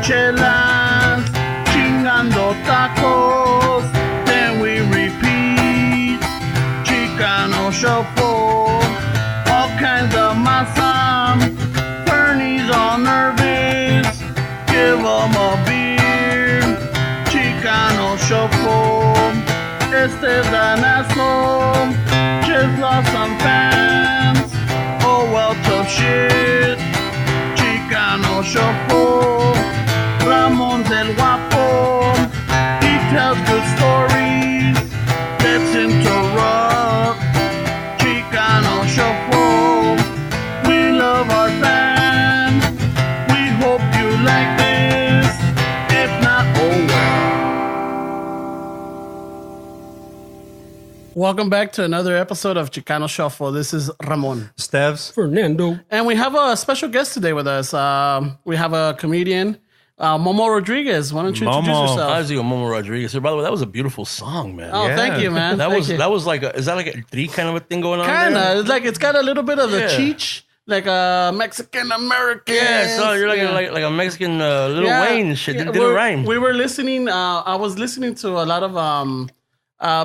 chelas, chingando tacos, then we repeat. Chicano shuffle, all kinds of masa. Bernie's all nervous, give him a beer. Chicano shuffle, Este's an asshole, just lost some fans. Oh well, tough shit. Chicano shuffle, Ramon's el guapo. He tells good stories. Let's interrupt. Chicano shuffle. We love our fans. We hope you like this. If not, oh well. Welcome back to another episode of Chicano Shuffle. This is Ramon. Steves. Fernando. And we have a special guest today with us. We have a comedian, Momo Rodriguez. Why don't you introduce yourself? How's it, Momo Rodriguez? By the way, that was a beautiful song, man. Oh, Yeah. thank you, man. That Thank you. was like is that like a three kind of a thing going on? Kinda. there? It's like it's got a little bit of the Yeah. Cheech, like a Mexican American. Yeah, so you're like a Mexican Lil Wayne and shit. Didn't rhyme. We were listening. I was listening to a lot of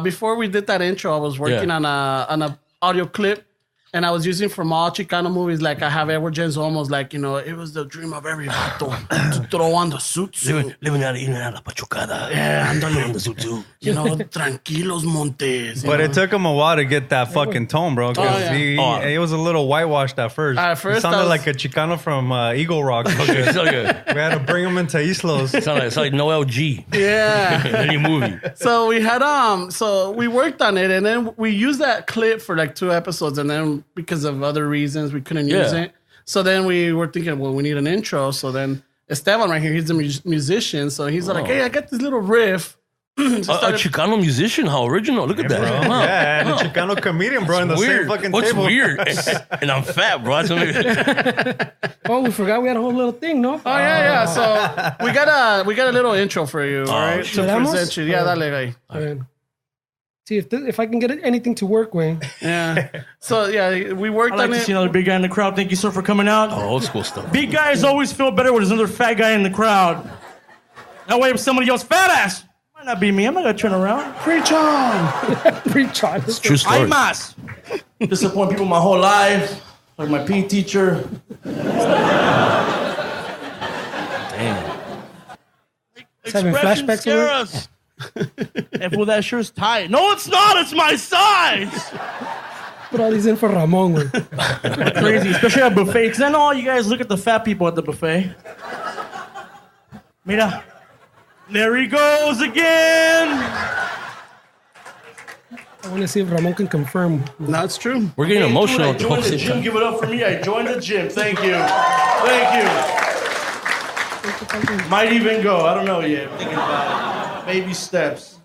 before we did that intro. I was working on a audio clip. And I was using from all Chicano movies, like I have Edward James almost like, it was the dream of every vato to throw on the suit. Living out in la pachucada. Yeah, andale. On the suit too. Tranquilos Montes. But it took him a while to get that fucking tone, bro. Because yeah. he was a little whitewashed at first. At first, he sounded I was- like a Chicano from Eagle Rock. Okay, so good. We had to bring him into Islos. It's like Noel G. Yeah. Any movie. So we had so we worked on it, and then we used that clip for like 2 episodes, and then because of other reasons we couldn't use Yeah. it. So then we were thinking, well, we need an intro. So then Esteban right here, he's a musician, so he's like, hey, I got this little riff. A Chicano musician? How original. Look at that. Bro. Huh. Yeah, and a Chicano comedian, bro, in the Weird. same fucking What's table. weird? And I'm fat, bro. Oh, we forgot we had a whole little thing, no? Oh yeah. So we got a little intro for you, all right? To ¿Le damos? present you. Yeah, dale, güey. Alright. See, if I can get anything to work with. Yeah. So yeah, we worked I like on to it. see another big guy in the crowd. Thank you, sir, for coming out. Oh, old school stuff. Big guys always feel better when there's another fat guy in the crowd. That way, if somebody yells, fat ass, might not be me. I'm not going to turn around. Preach on. Pre-charge. True story. Ay más. Disappoint people my whole life. Like my PE teacher. Damn. Having Expressions flashbacks scare over? us. And well, that shirt's tight. No, it's not. It's my size. Put all these in for Ramon, güey. Crazy, especially at buffet. Because I know all you guys look at the fat people at the buffet. Mira. There he goes again. I want to see if Ramon can confirm. No, it's true. We're getting emotional. I joined the gym. Give it up for me. I joined the gym. Thank you. Thank you. Might even go. I don't know yet. I'm thinking about it. Baby steps.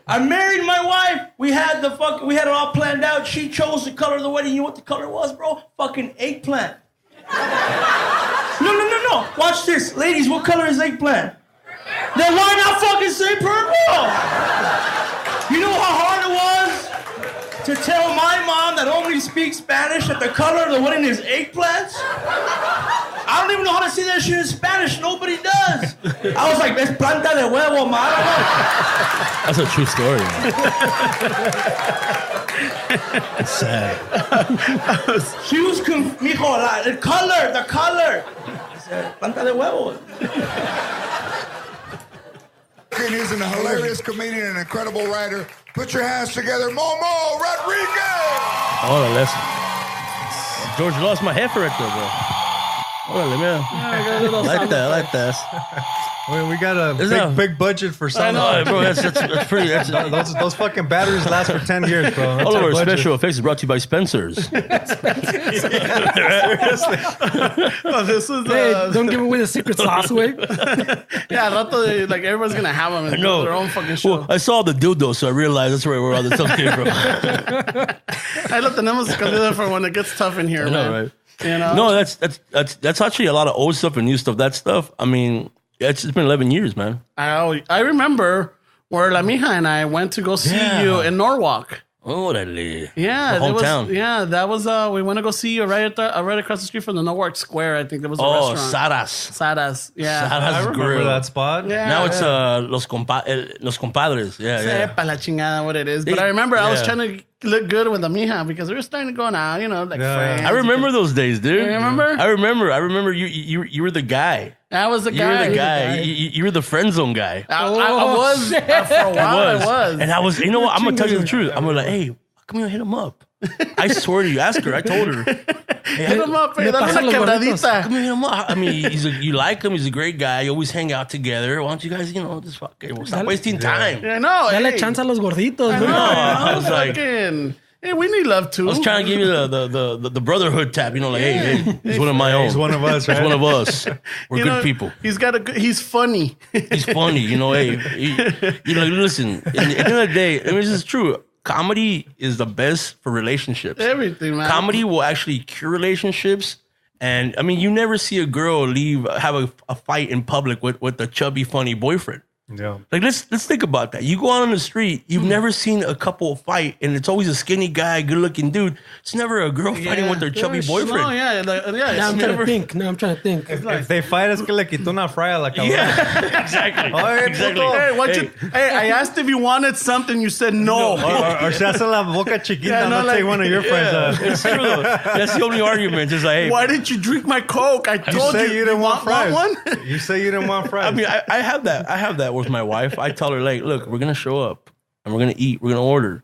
I married my wife. We had it all planned out. She chose the color of the wedding. You know what the color was, bro? Fucking eggplant. No. Watch this. Ladies, what color is eggplant? Then why not fucking say purple? You know how hard it was to tell my mom that only speaks Spanish that the color of the wedding is eggplants? I don't even know how to say that shit in Spanish. Nobody does. I was like, es planta de huevo, ma. I don't know. That's a true story. It's sad. She was mijo, the color. I said, planta de huevo. He's an hilarious comedian and incredible writer. Put your hands together, Momo Rodriguez! Oh, that's George lost my heifer right there, bro. Órale, man. I like that. We got a that- big budget for sound. Oh, bro, that's pretty. That's, Those fucking batteries last for 10 years, bro. That's all of our our budget. special effects is brought to you by Spencer's. Oh, this was Hey, don't give away the secret sauce, güey. yeah. Rato, like everyone's gonna have them in know. their own fucking show. Well, I saw the dildo, so I realized that's where all the stuff came from. Ahí lo tenemos escondido for when it gets tough in here, I know, man. right? You know? No, that's actually a lot of old stuff and new stuff. That stuff, I mean, it's been 11 years, man. I remember where La Mija and I went to go see Yeah. you in Norwalk. Órale. Yeah, The hometown. that was we went to go see you right across the street from the Newark Square. I think there was a Oh, restaurant. Saras. Sadas. Yeah. Saras Remember Grill. that spot? Yeah. Now it's Los Compadres. Yeah, yeah. Sepa la chingada what it is. But I remember I was Yeah. trying to look good with the mija because we were starting to go out, like friends. I remember those days, dude. You remember? I remember you were the guy. I was the You guy. were the guy. You were the friend zone guy. I was. For a while, I was. And I was, you know what? I'm going to tell you the truth. I'm like, hey, come here, hit him up. I swear to you, ask her. I told her. Hey, Hit him up, hey, dame esa come quebradita. here, hit him up. I mean, you like him. He's a great guy. You always hang out together. Why don't you guys, just fucking stop wasting time. I know. Dale hey. chance a los gorditos, I ¿no? know. I was like- fucking, hey, we need love too. I was trying to give you the brotherhood tap. Like, hey, he's one of my own. He's one of us, He's right? one of us. We're You good know, people. He's funny. He's funny, hey, listen, at the end of the day, this is true. Comedy is the best for relationships. Everything, man. Comedy will actually cure relationships. And I mean, you never see a girl have a fight in public with a chubby, funny boyfriend. Yeah. Like let's think about that. You go out on the street, you've never seen a couple fight, and it's always a skinny guy, good looking dude. It's never a girl fighting with their chubby boyfriend. No, yeah. Now I'm trying to think. If they fight, es que le quitó una fraya la cabrón. Yeah, exactly. Oye, Exactly. puto. Hey, I asked if you wanted something. You said no. Or se hace la boca chiquita. Yeah, no, no, like- take one of your friends. It's true though. That's the only argument. Just like, hey, Why didn't you drink my Coke? I You told say you didn't want fries. one? You say you didn't want fries. I mean, I have that. I have that with my wife. I tell her, like, look, we're gonna show up and we're gonna eat. We're gonna order,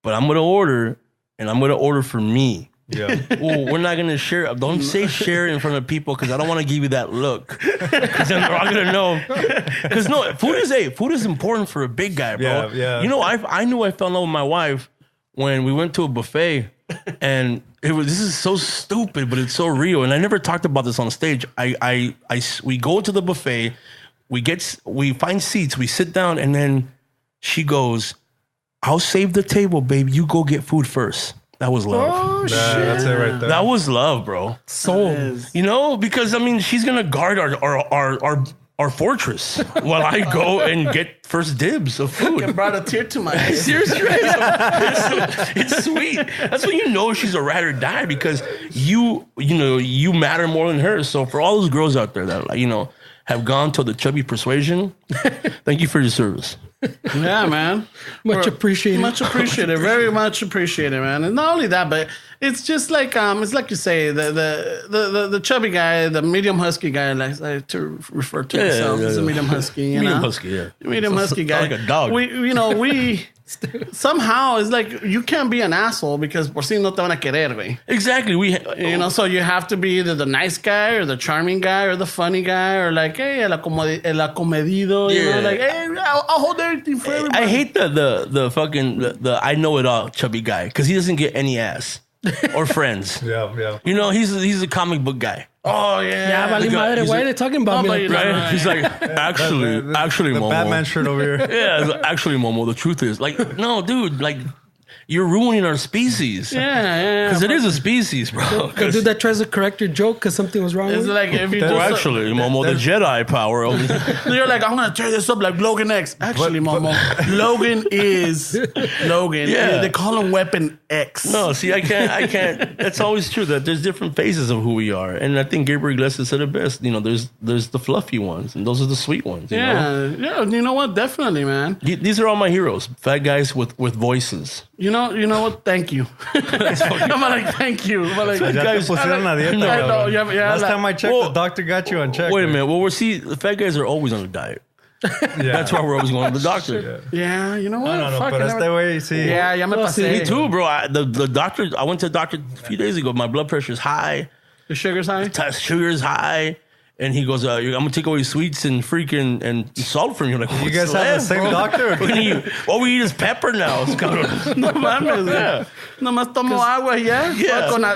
but I'm gonna order, and I'm gonna order for me. yeah. Well, we're not gonna share. Don't say share in front of people because I don't want to give you that look. Because then they're all gonna know. Because no, food is important for a big guy, bro. Yeah, yeah. You know, I knew I fell in love with my wife when we went to a buffet, and this is so stupid, but it's so real. And I never talked about this on stage. We go to the buffet, we find seats, we sit down, and then she goes, "I'll save the table, baby. You go get food first." That was love. Oh, shit. That's it right there. That was love, bro. Soul. Because I mean, she's gonna guard our fortress while I go and get first dibs of It food. brought a tear to my eyes. Seriously, it's sweet. That's when you know she's a ride or die because you matter more than her. So for all those girls out there that have gone to the chubby persuasion, thank you for your service. Yeah, man. Much appreciated. Much appreciated. Very much appreciated, man. And not only that, but it's just like it's like you say, the chubby guy, the medium husky guy, like to refer to himself as a medium husky. Medium husky, yeah. Medium husky guy. Like a dog. We somehow it's like you can't be an asshole because por si no te van a querer, güey. Exactly. So you have to be either the nice guy or the charming guy or the funny guy or like, hey, el acomedido, Yeah. like, hey, I'll hold everything for everybody. I hate the fucking the I know it all chubby guy because he doesn't get any ass or friends. Yeah. He's a comic book guy. Oh, yeah. Yeah, vale madre. Why are they talking about No, me? but like you that? know, Right? He's like, actually, The Momo. Batman shirt over here. Yeah, it's like, actually, Momo, the truth is, like, no, dude, like, you're ruining our species. Yeah. Because it is a species, bro. The dude that tries to correct your joke because something was wrong It's with it. like if you do Well, actually, Momo, the Jedi power. you're like, I'm gonna tear this up like Logan X. Actually, Momo, Logan is Logan. Yeah. They call him Weapon X. No, see, I can't. That's always true that there's different phases of who we are. And I think Gabriel Iglesias said it best. There's the fluffy ones, and those are the sweet ones. You know? Yeah. You know what? Definitely, man. These are all my heroes. Fat guys with voices. You know what? Thank you. I'm like, thank you. I'm like, Ya te guys- pusieron la dieta, I know, cabrón. yeah, Last like- time I checked, Well, the doctor got you on check. Wait a man. minute. Well, the fat guys are always on a diet. Yeah. That's why we're always going to the doctor. yeah, you know what? No, Fuck, pero I este never- güey, sí. Yeah, ya me pasé. Me too, bro. The doctor. I went to the doctor a few days ago. My blood pressure's high. The sugar's high. Sugar's high. And he goes, I'm gonna take away sweets and freaking and salt from you. Like, You guys have the same doctor? We're gonna eat, all we eat is pepper now. Cabrón. No mames, Yeah. Nomás tomo agua, yeah? Yeah. Con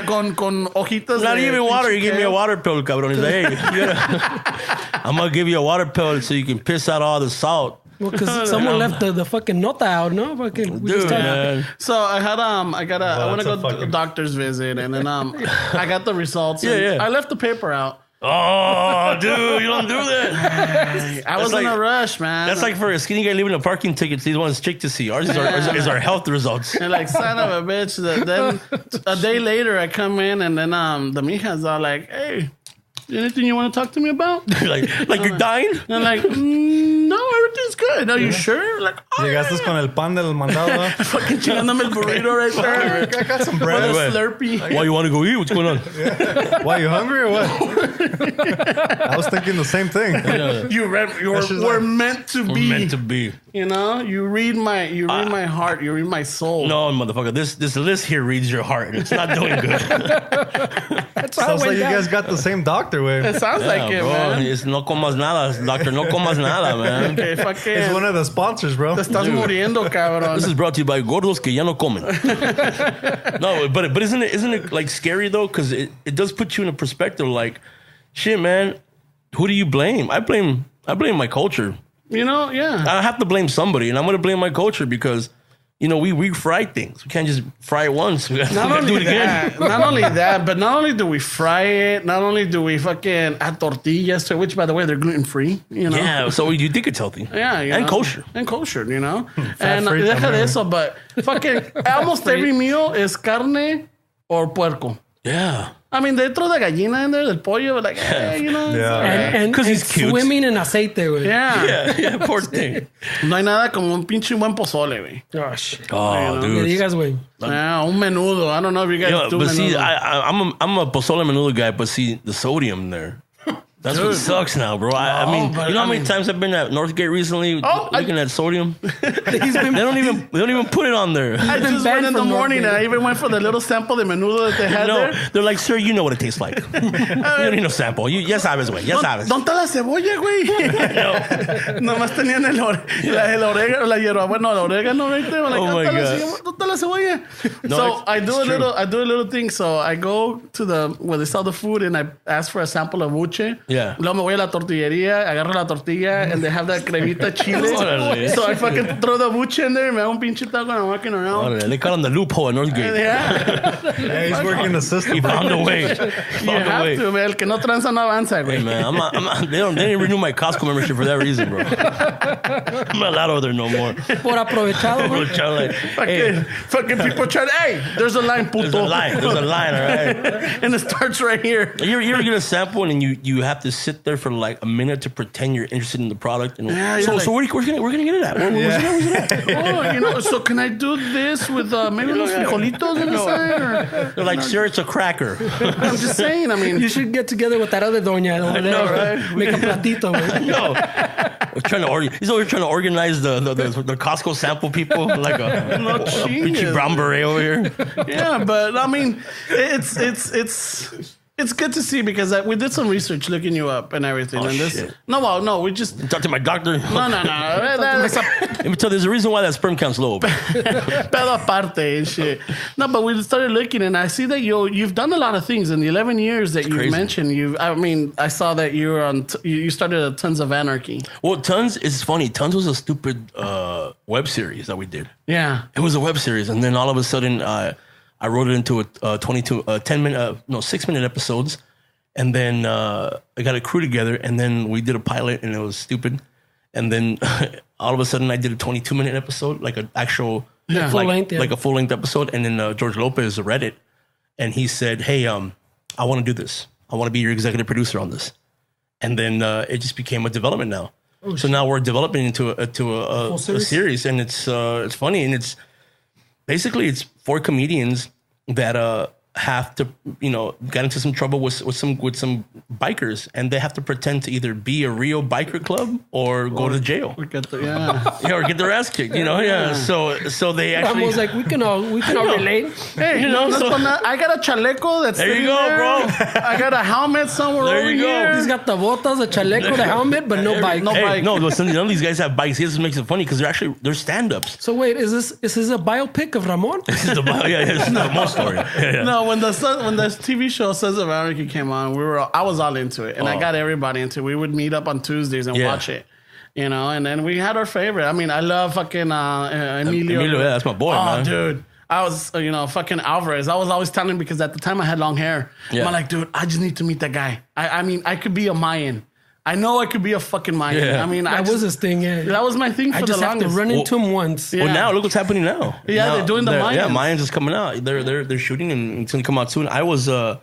hojitas Not de even water. He pinche gave me a kale. water pill, cabrón. He's like, hey, I'm gonna give you a water pill so you can piss out all the salt. Well, because someone left the fucking nota out, no? Fucking, we just Dude, talked- man. So I had I want that's to a go to a fucking- doctor's visit, and then I got the results. Yeah, and yeah. I left the paper out, Oh, dude, you don't do that. I was in a rush, man. That's like for a skinny guy leaving a parking ticket. He wants chick to see. Ours is our health results. And like, son of a bitch. Then a day later, I come in, and then the mijas are like, hey, anything you want to talk to me about? like you're dying? And I'm like, no, everything's good. Are you sure? Like, Llegaste con el pan del mandado. fucking chingándome el burrito right there. I got some With bread. a Slurpee. Why you want to go eat? What's going on? Why, you hungry or what? I was thinking the same thing. We're meant to be. Meant to be. You know, you read my heart, you read my soul. No, motherfucker. This list here reads your heart. It's not doing good. Sounds like you guys got the same doctor, way. It sounds like it, bro. man. It's no comas nada, doctor. No comas nada, man. Okay, fucking. It's one of the sponsors, bro. Te estás muriendo, cabrón. This is brought to you by gordos que ya no comen. No, but isn't it like scary though? Because it does put you in a perspective. Like, shit, man. Who do you blame? I blame my culture. You know, yeah. I have to blame somebody, and I'm going to blame my culture because, you know, we fry things. We can't just fry it once. We got to do it again. Not only that, but not only do we fry it, not only do we fucking add tortillas, which, by the way, they're gluten-free, you know? Yeah, so you think it's healthy. Yeah, and know? kosher. And kosher, you know? And Fat-free deja de también. eso, but fucking almost every meal is carne or puerco. Yeah. I mean, they throw the gallina in there, the pollo, like, hey, you know? Yeah. And 'Cause he's cute. swimming in aceite, güey. Yeah. Yeah, poor thing. No hay nada como un pinche buen pozole, güey. Oh, shit. Oh, Que dude. digas, güey. Yeah, un menudo. I don't know if you guys Yeah, do but menudo. see, I'm a pozole menudo guy, but see, the sodium there. That's what sucks now, bro. I mean, but you know how I many mean- times I've been at Northgate recently looking at sodium? They He's been don't even put it on there. I just banned went in the from morning and Northgate. I even went for the little sample de menudo that they had No, there. they're like, sir, you know what it tastes like. You don't need no sample. Ya sabes, güey. Ya sabes. ¿Dónde está la cebolla, güey? Nomás tenían el orégano, la hierbabuena, el orégano right there. Like, Oh my God. ¿Dónde está la cebolla? No, So it's- I do it's a little thing. So I go to where they sell the food and I ask for a sample of buche. Yeah. Luego me voy a la tortillería, agarro la tortilla and they have that cremita chile. Órale. So I fucking throw the buche in there, me hago un pinche taco and I'm walking around. They call him the loophole at Northgate. Yeah. Hey, he's working the system. He found a way. You Found a have way. to, man. El que no tranza no avanza, güey. Hey, man, I'm not, they didn't renew my Costco membership for that reason, bro. I'm not allowed over there no more. por aprovechado, güey. Like, hey, Fucking people try to, hey, there's a line, puto. there's a line. There's a line, all right? And it starts right here. You ever get a sample and you have to sit there for like a minute to pretend you're interested in the product? And Yeah, so you're so where gonna get it at? Where's it at? Oh, you know, so can I do this with maybe unos frijolitos on the side? Or, They're like, sir, it's a cracker. I'm just saying, I mean, You should get together with that other doña over there. know, right? Make a platito, güey. No, he's over here trying to organize the Costco sample people like a peachy chingues. brown beret over here. yeah, but I mean, it's good to see because we did some research looking you up and everything. Oh, and this, shit. no, we just, Talk to my doctor. no. Let me tell you, there's a reason why that sperm count's low. Pedo aparte and shit. No, but we started looking, and I see that you've done a lot of things in the 11 years that you've crazy. mentioned. I saw that you were on. You started a Tons of Anarchy. Well, Tons is funny. Tons was a stupid web series that we did. Yeah. It was a web series, and then all of a sudden, I wrote it into a 6-minute episodes, and then I got a crew together, and then we did a pilot, and it was stupid, and then all of a sudden, I did a 22-minute episode, like an actual Yeah. Full length, yeah. like a full-length episode, and then George Lopez read it, and he said, "Hey, I want to do this. I want to be your executive producer on this," and then it just became a development now. So now we're developing into a series, and it's funny, and it's basically it's 4 comedians that have to, get into some trouble with some bikers, and they have to pretend to either be a real biker club or go to jail. We got the, yeah. Or get their ass kicked, Yeah. So they actually. Ramos like, we can all relate. Hey, so- I got a chaleco that's There you sitting go, there. bro. I got a helmet somewhere There over you go. here. He's got the botas, the chaleco, the helmet, but no bike. no Hey, bike. no, listen, none of these guys have bikes. This makes it funny because they're stand-ups. So wait, is this a biopic of Ramon? This is this is the most story. Yeah. No, when the TV show Sons of Anarchy came on, I was all into it, and I got everybody into it. We would meet up on Tuesdays and watch it, and then we had our favorite. I mean, I love fucking Emilio. Emilio, yeah, that's my boy, Oh, man. dude. I was, fucking Alvarez. I was always telling him because at the time I had long hair. Yeah. I'm like, dude, I just need to meet that guy. I mean, I could be a Mayan. I know I could be a fucking Mayan. Yeah. I mean, That was his thing, yeah. That was my thing for I just the have to longest. run into him once. Yeah. Well, now look what's happening now. Yeah, Now, they're doing the Mayans. Yeah, Mayans is coming out. They're shooting and it's gonna come out soon. I was I'm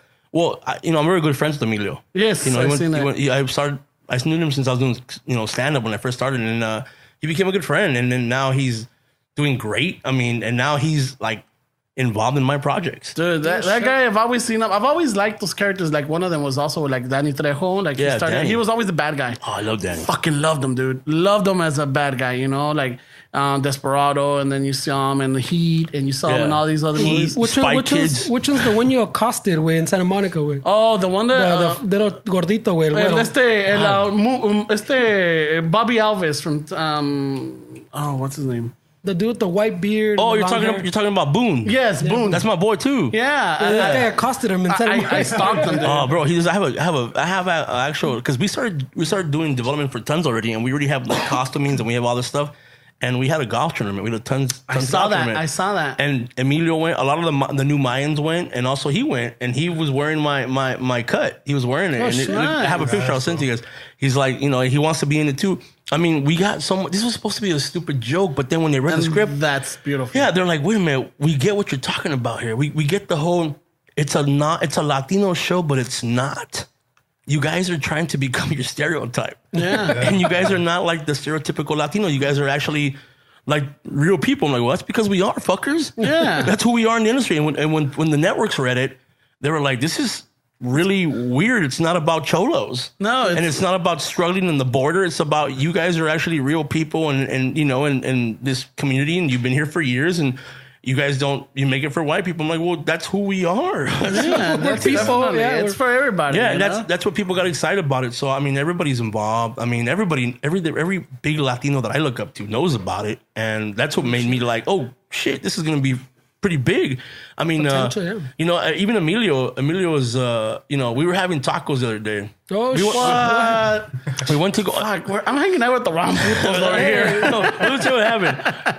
very good friends with Emilio. Yes, I've seen that. I knew him since I was doing stand up when I first started, and he became a good friend. And then now he's doing great. I mean, and now he's like involved in my projects. Dude, that guy, I've always seen him. I've always liked those characters. Like one of them was also like Danny Trejo. Like Danny. He was always the bad guy. Oh, I love Danny. Fucking loved him, dude. Loved him as a bad guy, like Desperado, and then you saw him in The Heat, and you saw him in all these other movies. Which one's the one you accosted with in Santa Monica with? Oh, the one that... The little gordito, güey. Bobby Alves from... what's his name? The dude with the white beard. Oh, you're talking about Boone. Yes, Boone. That's my boy too. Yeah. That guy accosted him in Santa Monica. I stalked him, dude. Oh, bro, I have a actual, because we started doing development for tons already, and we already have like costumings and we have all this stuff, and we had a golf tournament. We had a tons I saw golf tournament. that. And Emilio went. A lot of the new Mayans went, and also he went, and he was wearing my cut. He was wearing it. I have a picture. I'll send to you guys. He's like, he wants to be in it too. I mean, we got so. This was supposed to be a stupid joke, but then when they read the script, that's beautiful. yeah, they're like, wait a minute, we get what you're talking about here. We get the whole. It's a Latino show, but it's not. You guys are trying to become your stereotype. Yeah. And you guys are not like the stereotypical Latino. You guys are actually like real people. I'm like, well, that's because we are, fuckers. Yeah. That's who we are in the industry. And when the networks read it, they were like, this is really weird. It's not about cholos. No. And it's not about struggling in the border. It's about you guys are actually real people and this community, and you've been here for years, and you guys you make it for white people. I'm like, well, that's who we are. Yeah, that's people. Yeah, it's for everybody. Yeah, and that's what people got excited about it. So I mean, everybody's involved. I mean, every big Latino that I look up to knows about it, and that's what made me like, oh shit, this is gonna be pretty big. I mean, even Emilio is, we were having tacos the other day. Oh, shit. We went to go. Fuck, I'm hanging out with the wrong people over here. No, let's see what happened.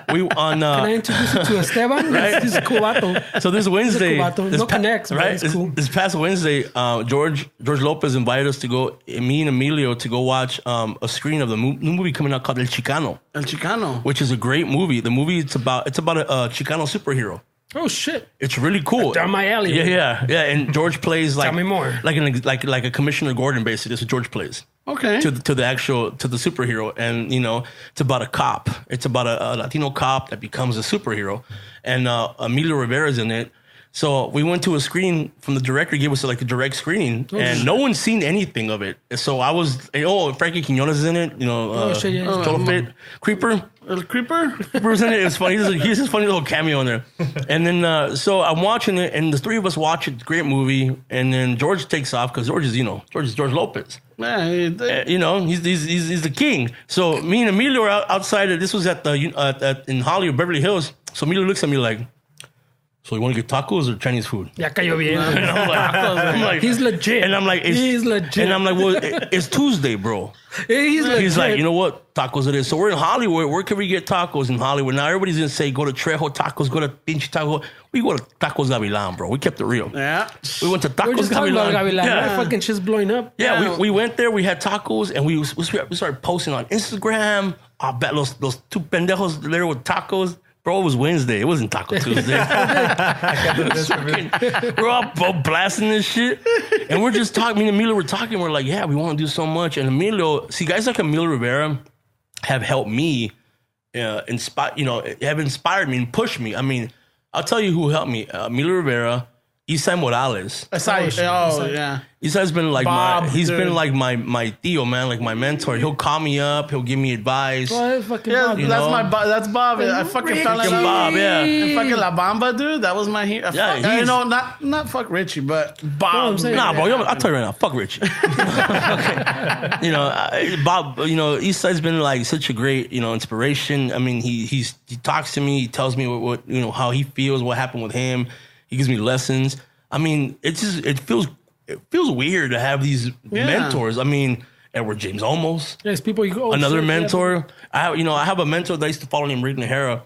Can I introduce you to Esteban? Right? He's a cool vato. So this Wednesday, No connects, right? It's cool. This past Wednesday, George Lopez invited us to go, me and Emilio, to go watch a screening of the new movie coming out called El Chicano. El Chicano. Which is a great movie. The movie, it's about a Chicano superhero. Oh shit! It's really cool. Down my alley. Yeah. And George plays like, tell me more. Like a Commissioner Gordon, basically. That's what George plays. Okay. To the superhero, and it's about a cop. It's about a Latino cop that becomes a superhero, and Emilio Rivera's in it. So we went to a screen from the director, gave us like a direct screening, and no one's seen anything of it. So I was, Frankie Quinones is in it, Cholo Fit, Creeper. El Creeper? Creeper's in it. It was funny. He's this funny little cameo in there. And then, so I'm watching it, and the three of us watch it. Great movie. And then George takes off because George is George Lopez. Yeah, he's the king. So me and Emilio are outside. This was in Hollywood, Beverly Hills. So Emilio looks at me like, so you want to get tacos or Chinese food? Ya cayó bien. And I'm like, he's legit. And I'm like, he's legit. And I'm like, well, it's Tuesday, bro. He's legit. He's like, you know what? Tacos it is. So we're in Hollywood. Where can we get tacos in Hollywood? Now everybody's going to say, go to Trejo Tacos, go to Pinche Taco. We go to Tacos Gavilan, bro. We kept it real. Yeah. We went to We're Tacos just talking about Gavilan. Gavilan. Yeah. Fucking shit's blowing up. Yeah, we went there. We had tacos, and we started posting on Instagram. I bet those two pendejos there with tacos. Bro, it was Wednesday. It wasn't Taco Tuesday. We're all blasting this shit. And we're just talking. Me and Emilio were talking. We're like, yeah, we want to do so much. And Emilio, see, guys like Emilio Rivera have helped me, have inspired me and pushed me. I mean, I'll tell you who helped me. Emilio Rivera, Isai Morales. Yeah. Isai's been like Bob, my tío, man, like my mentor. He'll call me up. He'll give me advice. Oh, fucking Yeah, Bob. that's Bob. I fucking fell in love. Bob, yeah. And fucking La Bamba, dude. That was my hero. Yeah, Not fuck Richie, but Bob. I'm saying. Nah, bro, I'll tell you right now. Fuck Richie. Okay. Bob, Eastside's been like such a great, inspiration. I mean, he talks to me. He tells me what how he feels, what happened with him. He gives me lessons. I mean, it feels weird to have these mentors. I mean, Edward James Olmos. Yes, people. Another mentor. I have a mentor that I used to follow named Rick Nahara.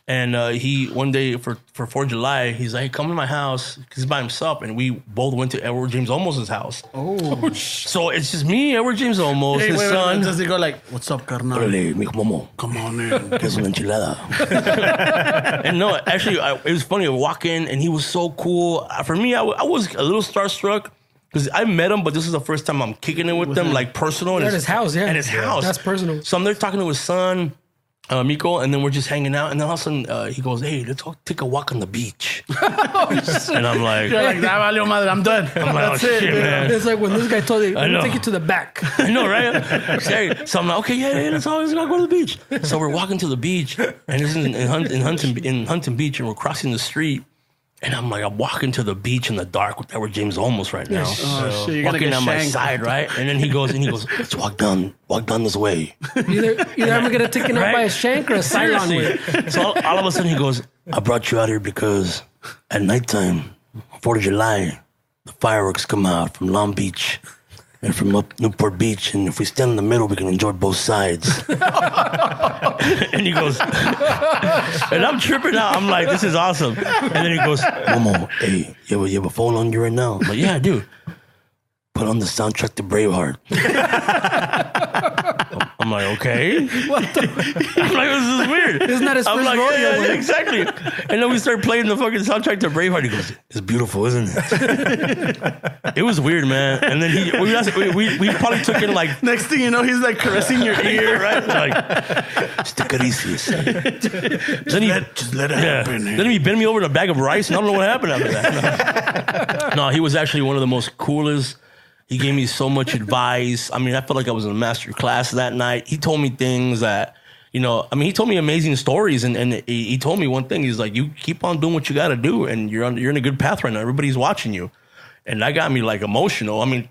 And he one day for 4th of July, he's like, come to my house because he's by himself, and we both went to Edward James Olmos' house. Oh, So it's just me, Edward James Olmos, his son. Does he go like, "What's up, carnal? Órale, mijo Momo. Come on in." Queso una enchilada. And no, actually, it was funny. I walk in, and he was so cool. For me, I was a little starstruck because I met him, but this is the first time I'm kicking it with them, like personal. At his house, yeah. At his house. That's personal. So I'm there talking to his son, Miko, and then we're just hanging out. And then all of a sudden, he goes, "Hey, let's go take a walk on the beach." And I'm like, You're like, "Nah, valió madre, I'm done." I'm like, That's oh, it, shit, dude. man. It's like when this guy told you, I know. take you to the back. I know, right? So I'm like, okay, yeah, let's always go to the beach. So we're walking to the beach, and this is in Huntington Beach, and we're crossing the street. And I'm like, I'm walking to the beach in the dark with Edward James Olmos right now. Oh, shit, you're gonna Walking get on my shanked. side, right? And then he goes, let's walk down this way. Either I'm gonna get taken out Right? by a shank or a Cylon whip. Seriously. So all of a sudden he goes, I brought you out here because at nighttime, 4th of July, the fireworks come out from Long Beach and from up Newport Beach. And if we stand in the middle, we can enjoy both sides. And he goes, and I'm tripping out. I'm like, this is awesome. And then he goes, Momo, hey, you have a phone on you right now? I'm like, yeah, I do. Put on the soundtrack to Braveheart. I'm like, okay. What I'm like, this is weird. Isn't that his I'm first like, rodeo? yeah, exactly. And then we start playing the fucking soundtrack to Braveheart. He goes, it's beautiful, isn't it? It was weird, man. And then we probably took in like, Next thing you know, he's like caressing your ear, right? like, Sticaricious. Just let it happen. Then he bent me over in a bag of rice, and I don't know what happened after that. No, he was actually one of the most coolest. He gave me so much advice. I mean, I felt like I was in a master class that night. He told me things that, he told me amazing stories. And he told me one thing. He's like, you keep on doing what you got to do, and you're in a good path right now. Everybody's watching you. And that got me like emotional. I mean,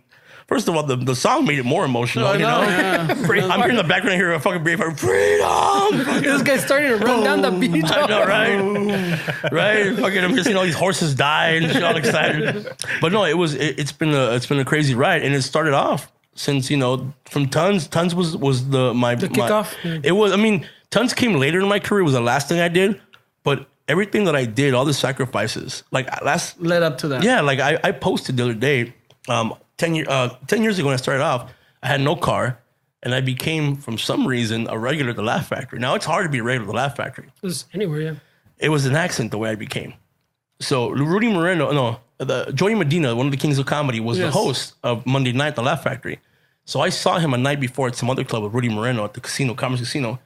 first of all, the song made it more emotional, you know? Yeah. I'm here in the background here, a fucking Braveheart, freedom! This guy's starting to run down the beach. I know, right? Right? Fucking, I'm just seeing all these horses die and shit, all excited. But no, it's been a crazy ride, and it started off since from Tons. Tons was the kickoff. It was. I mean, Tons came later in my career. It was the last thing I did, but everything that I did, all the sacrifices, like Led up to that. yeah, like I posted the other day. 10 years ago when I started off, I had no car, and I became, for some reason, a regular at the Laugh Factory. Now, it's hard to be a regular at the Laugh Factory. It's anywhere, yeah. It was an accident the way I became. So Rudy Moreno, Joey Medina, one of the kings of comedy, was the host of Monday Night at the Laugh Factory. So I saw him a night before at some other club with Rudy Moreno at the casino, Commerce Casino.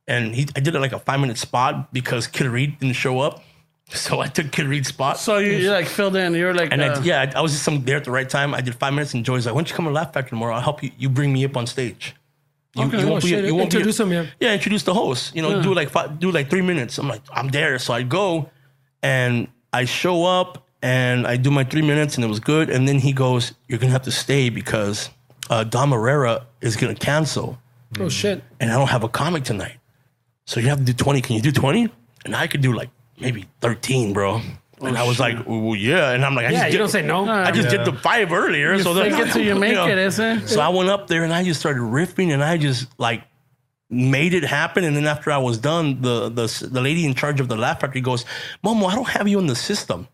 And I did it like a 5-minute spot because Kid Reed didn't show up. So I took Kid Reed's spot. So you like filled in. You're like, And I was just there at the right time. I did 5 minutes, and Joey's like, "Why don't you come to Laugh Factory tomorrow? I'll help you. You bring me up on stage. You won't Introduce him, yeah. Yeah, introduce the host. Do like 3 minutes. I'm like, I'm there. So I go, and I show up, and I do my 3 minutes, and it was good. And then he goes, "You're gonna have to stay because Dom Herrera is gonna cancel, Oh shit. and I don't have a comic tonight. So you have to do 20. Can you do 20?" And I could do like maybe 13, bro. And I was like, well, yeah. And I'm like, You don't say no. I just did the 5 earlier. So fake it till you make it, isn't it? So I went up there and I just started riffing, and I just like made it happen. And then after I was done, the lady in charge of the Laugh Factory goes, "Momo, I don't have you in the system.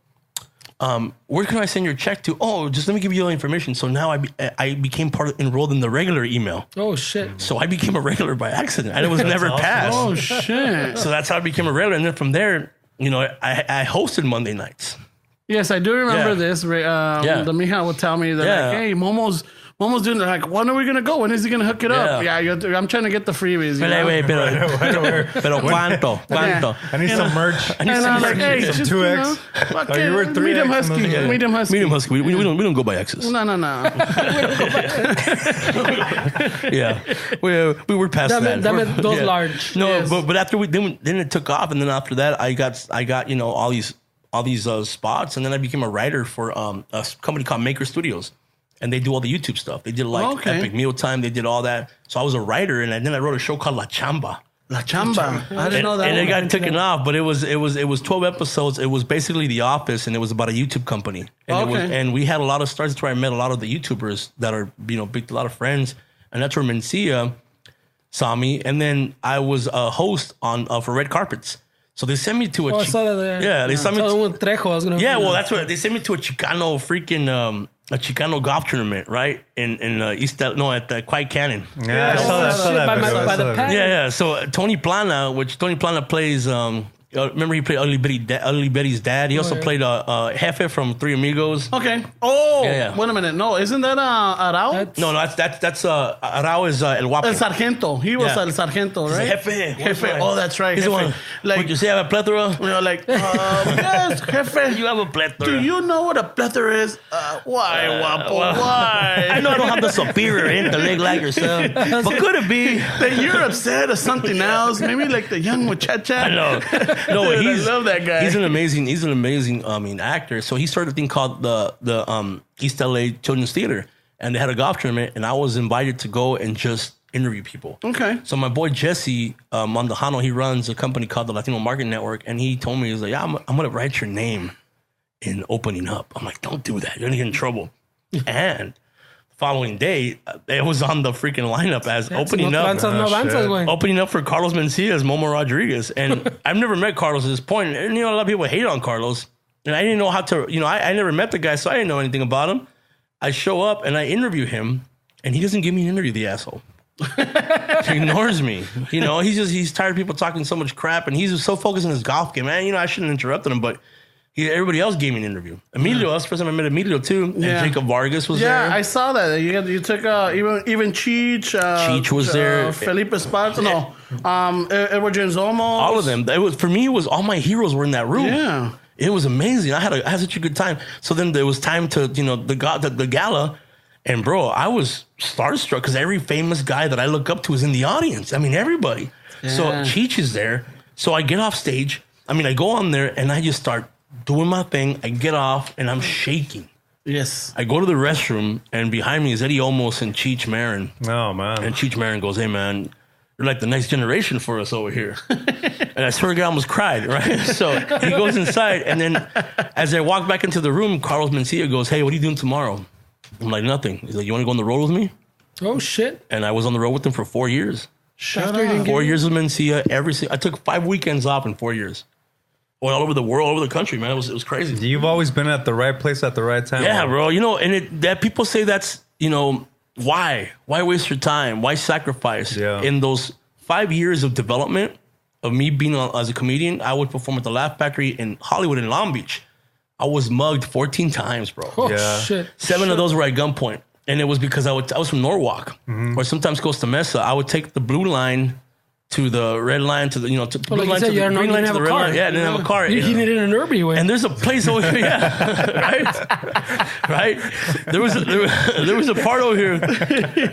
Where can I send your check to?" "Oh, just let me give you all the information." So now I became enrolled in the regular email. Oh shit. So I became a regular by accident, and it was never passed. Oh shit. So that's how I became a regular. And then from there, I hosted Monday nights. Yes, I do remember Yeah. this. The Mija would tell me that, like, hey, Momo's doing it. Like, when are we gonna go? When is he gonna hook it up? Yeah. Yeah, I'm trying to get the freebies. Pero cuánto? I need some merch. And I'm like, hey, Some just 2X. fuck Oh, you were it, 3X medium in husky, those days. medium husky. Medium husky. We don't go by X's. No. Yeah, we were past that. That meant those Yeah. large. No, Yes. but after then it took off, and then after that, I got all these spots, and then I became a writer for a company called Maker Studios, and they do all the YouTube stuff. They did like Epic Mealtime. They did all that. So I was a writer, and then I wrote a show called La Chamba. La Chamba. I didn't know that. And one. it got taken off, but it was 12 episodes. It was basically The Office, and it was about a YouTube company. And and we had a lot of stars. That's where I met a lot of the YouTubers that are big, a lot of friends, and that's where Mencia saw me. And then I was a host on for Red Carpets. So they sent me to a I saw that there. yeah, they sent me So to, when Trejo, I was gonna. yeah, well, that's what they sent me to a Chicano freaking a Chicano golf tournament, right? In East at the Quiet Canyon. Yeah, I saw that. By the pad. Yeah. So Tony Plana plays remember he played Ugly Betty's dad. He also played Jefe from Three Amigos. Okay. Oh, Yeah. wait a minute. No, isn't that Arau? No, that's Arau is El Guapo. El Sargento. He was Yeah. El Sargento, right? Jefe. Oh, that's right. He's the Jefe. one. Like, Would you say I have a plethora? you know, like, yes, Jefe. You have a plethora. Do you know what a plethora is? Why, Guapo? Why? I know I don't have the superior intellect like yourself, but could it be? That you're upset or something else? Maybe like the young muchacha. I know. No, Dude, he's I love that guy. He's an amazing actor. So he started a thing called the East LA Children's Theater, and they had a golf tournament, and I was invited to go and just interview people. Okay. So my boy Jesse Mondajano, he runs a company called the Latino Marketing Network, and he told me, he's like, yeah, I'm gonna write your name in opening up. I'm like, don't do that. You're gonna get in trouble. And following day, it was on the freaking lineup as opening up. Opening up for Carlos Mencia as Momo Rodriguez. And I've never met Carlos at this point. And, you know, a lot of people hate on Carlos. And I didn't know how to, you know, I never met the guy, so I didn't know anything about him. I show up and I interview him, and he doesn't give me an interview, the asshole. He ignores me. You know, he's tired of people talking so much crap, and he's so focused on his golf game. Man, you know, I shouldn't have interrupted him, but everybody else gave me an interview. Emilio, that's the first time I met Emilio too. And Jacob Vargas was there. Yeah, I saw that. You took even Cheech. Cheech was there. Felipe Esparza. No, Edward James Olmos. All of them. It was, for me, it was all my heroes were in that room. Yeah. It was amazing. I had such a good time. So then there was time to, you know, the gala. And bro, I was starstruck because every famous guy that I look up to is in the audience. I mean, everybody. Yeah. So Cheech is there. So I get off stage. I mean, I go on there and I just start doing my thing. I get off and I'm shaking. Yes. I go to the restroom and behind me is Eddie Olmos and Cheech Marin. Oh, man. And Cheech Marin goes, hey, man, you're like the next generation for us over here. And I swear to God, I almost cried, right? So he goes inside. And then as I walk back into the room, Carlos Mencia goes, hey, what are you doing tomorrow? I'm like, nothing. He's like, you want to go on the road with me? Oh, shit. And I was on the road with him for 4 years. Shut up. 4 years with Mencia. I took 5 weekends off in 4 years. Well, all over the world, all over the country, man. It was crazy. You've always been at the right place at the right time. Yeah, bro. You know, and that people say that's, you know, why? Why waste your time? Why sacrifice? Yeah. In those 5 years of development of me being as a comedian, I would perform at the Laugh Factory in Hollywood in Long Beach. I was mugged 14 times, bro. Oh, Yeah. shit. 7 of those were at gunpoint. And it was because I was from Norwalk, or sometimes Costa Mesa. I would take the blue line to the red line to the, you know, to the blue like you line said, to you the didn't green line to have the a red car. line. Yeah, I didn't have a car. You needed an Urby way. And there's a place over here, yeah, right. There was a part over here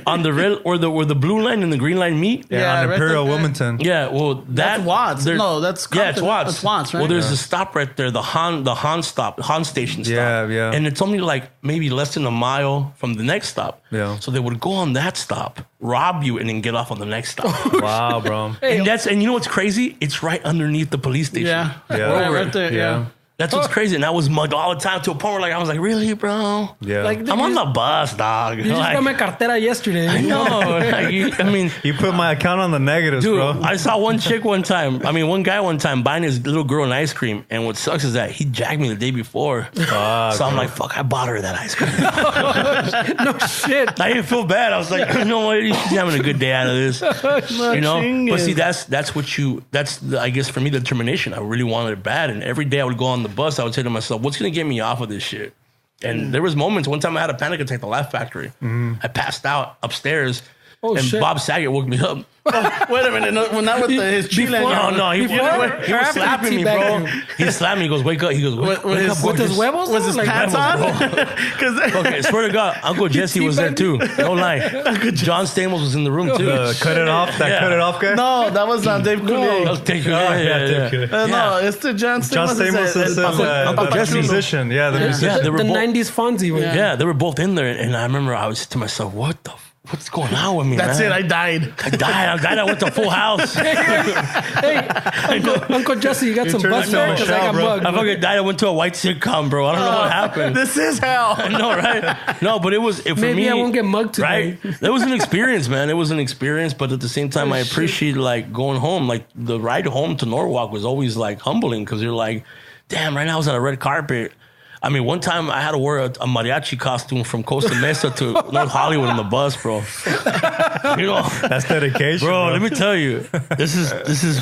on the red where the blue line and the green line meet. Yeah, on right Imperial there. Wilmington. Yeah, well, That's Watts. No, that's yeah, it's Compton. Watts. That's Watts, right? Well, there's a stop right there, the Han station stop. Yeah. And it's only like maybe less than a mile from the next stop. Yeah. So they would go on that stop, rob you, and then get off on the next stop. Wow, bro. And you know what's crazy? It's right underneath the police station. Yeah. Yeah. Right there. Yeah. That's what's crazy. And I was mugged all the time to a point where I was like, really, bro? Yeah. Like, I'm on the bus, dog. You just got my cartera yesterday. I know. I mean, You put my account on the negatives, dude, bro. I saw one guy one time buying his little girl an ice cream. And what sucks is that he jacked me the day before. So I'm like, fuck, I bought her that ice cream. No shit. I didn't feel bad. I was like, you know what? She's having a good day out of this. You know? But see, that's I guess for me, the determination. I really wanted it bad. And every day I would go on the bus, I would say to myself, what's going to get me off of this shit? And there was moments, one time I had a panic attack at the Laugh Factory. I passed out upstairs. And shit. Bob Saget woke me up. Wait a minute. No, not with his Chile. No, he was slapping me, bro. He slapped me. He goes, wake up. He goes, wake up, boy. With his huevos? Was his Like, pants on? Okay, swear to God, Uncle Jesse was there too. Don't lie. John Stamos was in the room too. Cut it off. Cut it off guy? No, that was Dave Coulier. Yeah. No, it's the John Stamos. John Stamos is the musician. Yeah, the musician. The 90s Fonzie way. Yeah, they were both in there. And I remember I was to myself, what the what's going on with me, That's man? it. I died. I went to Full House. Hey, Uncle Jesse, you got some turned bus into fare? 'Cause I Michelle, got bro. mugged. I fucking died. I went to a white sitcom, bro. I don't know what happened. This is hell. I know, right? No, but it was for Maybe me. I won't get mugged today. Right? It was an experience, man. It was an experience, but at the same time, I appreciate like going home. Like the ride home to Norwalk was always like humbling because you're like, damn, right now I was on a red carpet. I mean, one time I had to wear a mariachi costume from Costa Mesa to North Hollywood in the bus, bro. You know, That's dedication, bro. Let me tell you, this is.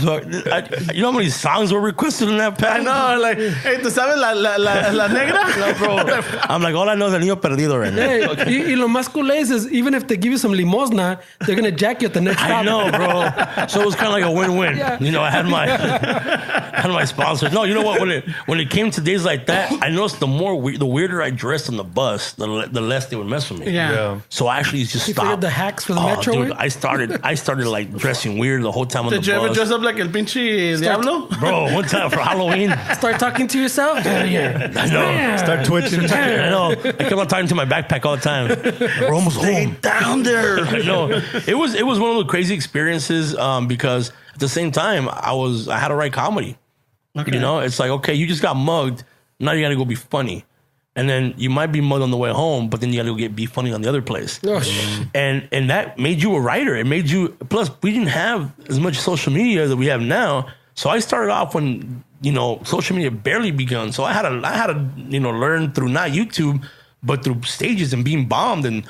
You know how many songs were requested in that pack? I know, like, hey, ¿tú sabes la negra? No, bro. I'm like, all I know is el niño perdido right now. Hey, y lo más cool is even if they give you some limosna, they're going to jack you at the next stop. I know, bro. So it was kind of like a win-win. Yeah. You know, I had my sponsors. No, you know what? When it came to days like that, I noticed the weirder I dressed on the bus, the less they would mess with me. Yeah. So I actually just You stopped. figured the hacks for the metro. Dude, way? I started like dressing weird the whole time on Did the you bus. ever dress up like el pinche Diablo? Bro, one time for Halloween. Start talking to yourself. I know. Start twitching. I know. I kept on talking to my backpack all the time. We're almost home. Down there. I know. It was one of the crazy experiences because at the same time I had to write comedy. Okay. You know, it's like, okay, you just got mugged. Now you got to go be funny. And then you might be mugged on the way home, but then you got to be funny on the other place. Oh, shit. And that made you a writer. It made you, plus we didn't have as much social media that we have now. So I started off when, you know, social media barely begun. So I had to, you know, learn through not YouTube, but through stages and being bombed and,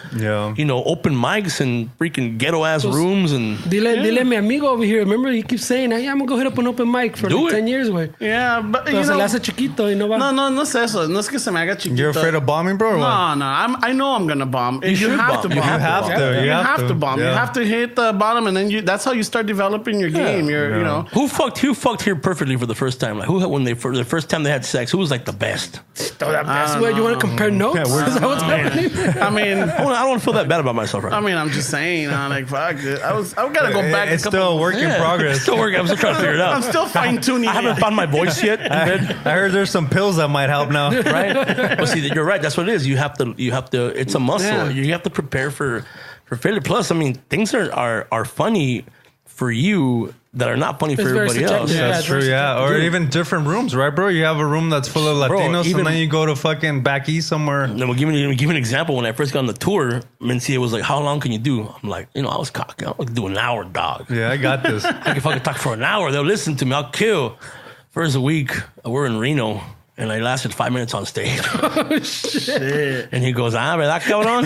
you know, open mics and freaking ghetto ass rooms and. Dile mi amigo over here. Remember, he keeps saying, hey, I'm going to go hit up an open mic for Do like it. 10 years, güey. Yeah, but Pero you se le know, hace chiquito y no va. no es eso. No es que se me haga chiquito. You're afraid of bombing, bro? Or what? No, I know I'm gonna bomb. You should have to bomb. bomb. You have to. You have to bomb. You Yeah. have to hit the bottom, and then that's how you start developing your game. You know. Who fucked here perfectly for the first time? Like for the first time they had sex, who was like the best? That's where you want to compare notes? Is that what's happening? I mean, I don't want to feel that bad about myself right now. I mean, I'm just saying. Like, fuck it. I gotta go back. It's still a work in progress. Still working. I'm still trying to figure it out. I'm still fine tuning. I haven't found my voice yet. I heard there's some pills that might help now. Right? Well, see, you're right. That's what it is. You have to. It's a muscle. Yeah. You have to prepare for failure. Plus, I mean, things are funny for you that are not funny for It's very everybody else. subjective. That's it's true, very yeah. Or Dude. even different rooms, right, bro? You have a room that's full of Bro, Latinos, even- and then you go to fucking back east somewhere. And then we'll give you an example. When I first got on the tour, Mencia was like, "How long can you do?" I'm like, you know, I was cocky. I can do an hour, dog. Yeah, I got this. I can fucking talk for an hour. They'll listen to me. I'll kill. First week, we're in Reno, and I lasted 5 minutes on stage. Oh, shit. And he goes, "¿Verdad, cabrón?"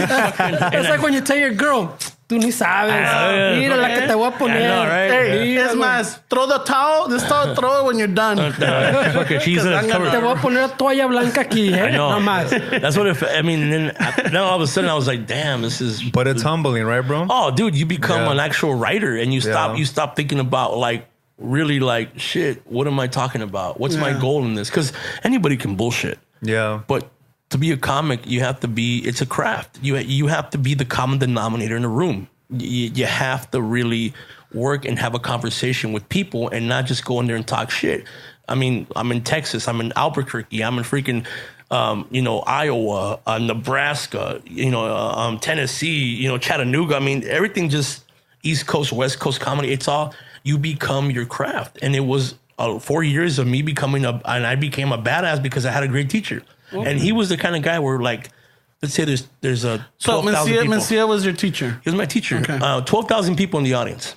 It's like when you tell your girl, tú ni sabes. Mira la que te voy a poner. I know, right? Hey, Mira, es güey. más, throw the towel. Just throw it when you're done. Fucking she's in a Te cover. voy a poner toalla blanca aquí, I eh? know. No más. That's what I mean. And then now all of a sudden I was like, damn, this is. But it's humbling, right, bro? Oh, dude, you become Yeah. an actual writer, and you Yeah. stop thinking about like really like shit. What am I talking about? What's my goal in this? Because anybody can bullshit, Yeah. but to be a comic, you have to be. It's a craft. You have to be the common denominator in the room. You have to really work and have a conversation with people, and not just go in there and talk shit. I mean, I'm in Texas. I'm in Albuquerque. I'm in freaking. Iowa, Nebraska, Tennessee, Chattanooga. I mean, everything just East Coast, West Coast comedy. It's all, you become your craft. And it was 4 years of me becoming and I became a badass because I had a great teacher. And he was the kind of guy where like, let's say there's a 12,000 people. Mencia was your teacher. He was my teacher. Okay. 12,000 people in the audience.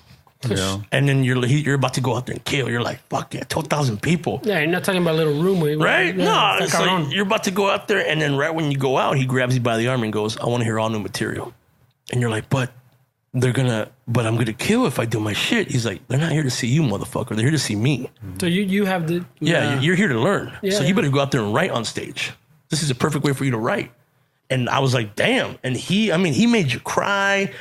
Yeah. And then you're about to go out there and kill. You're like, fuck yeah, 12,000 people. Yeah, you're not talking about a little room. Where Right? Yeah, No, it's like you're about to go out there, and then right when you go out, he grabs you by the arm and goes, I want to hear all new material. And you're like, but I'm going to kill if I do my shit. He's like, they're not here to see you, motherfucker. They're here to see me. So you have the... Yeah, you're here to learn. Yeah, So yeah. you better go out there and write on stage. This is a perfect way for you to write. And I was like, damn. And he made you cry.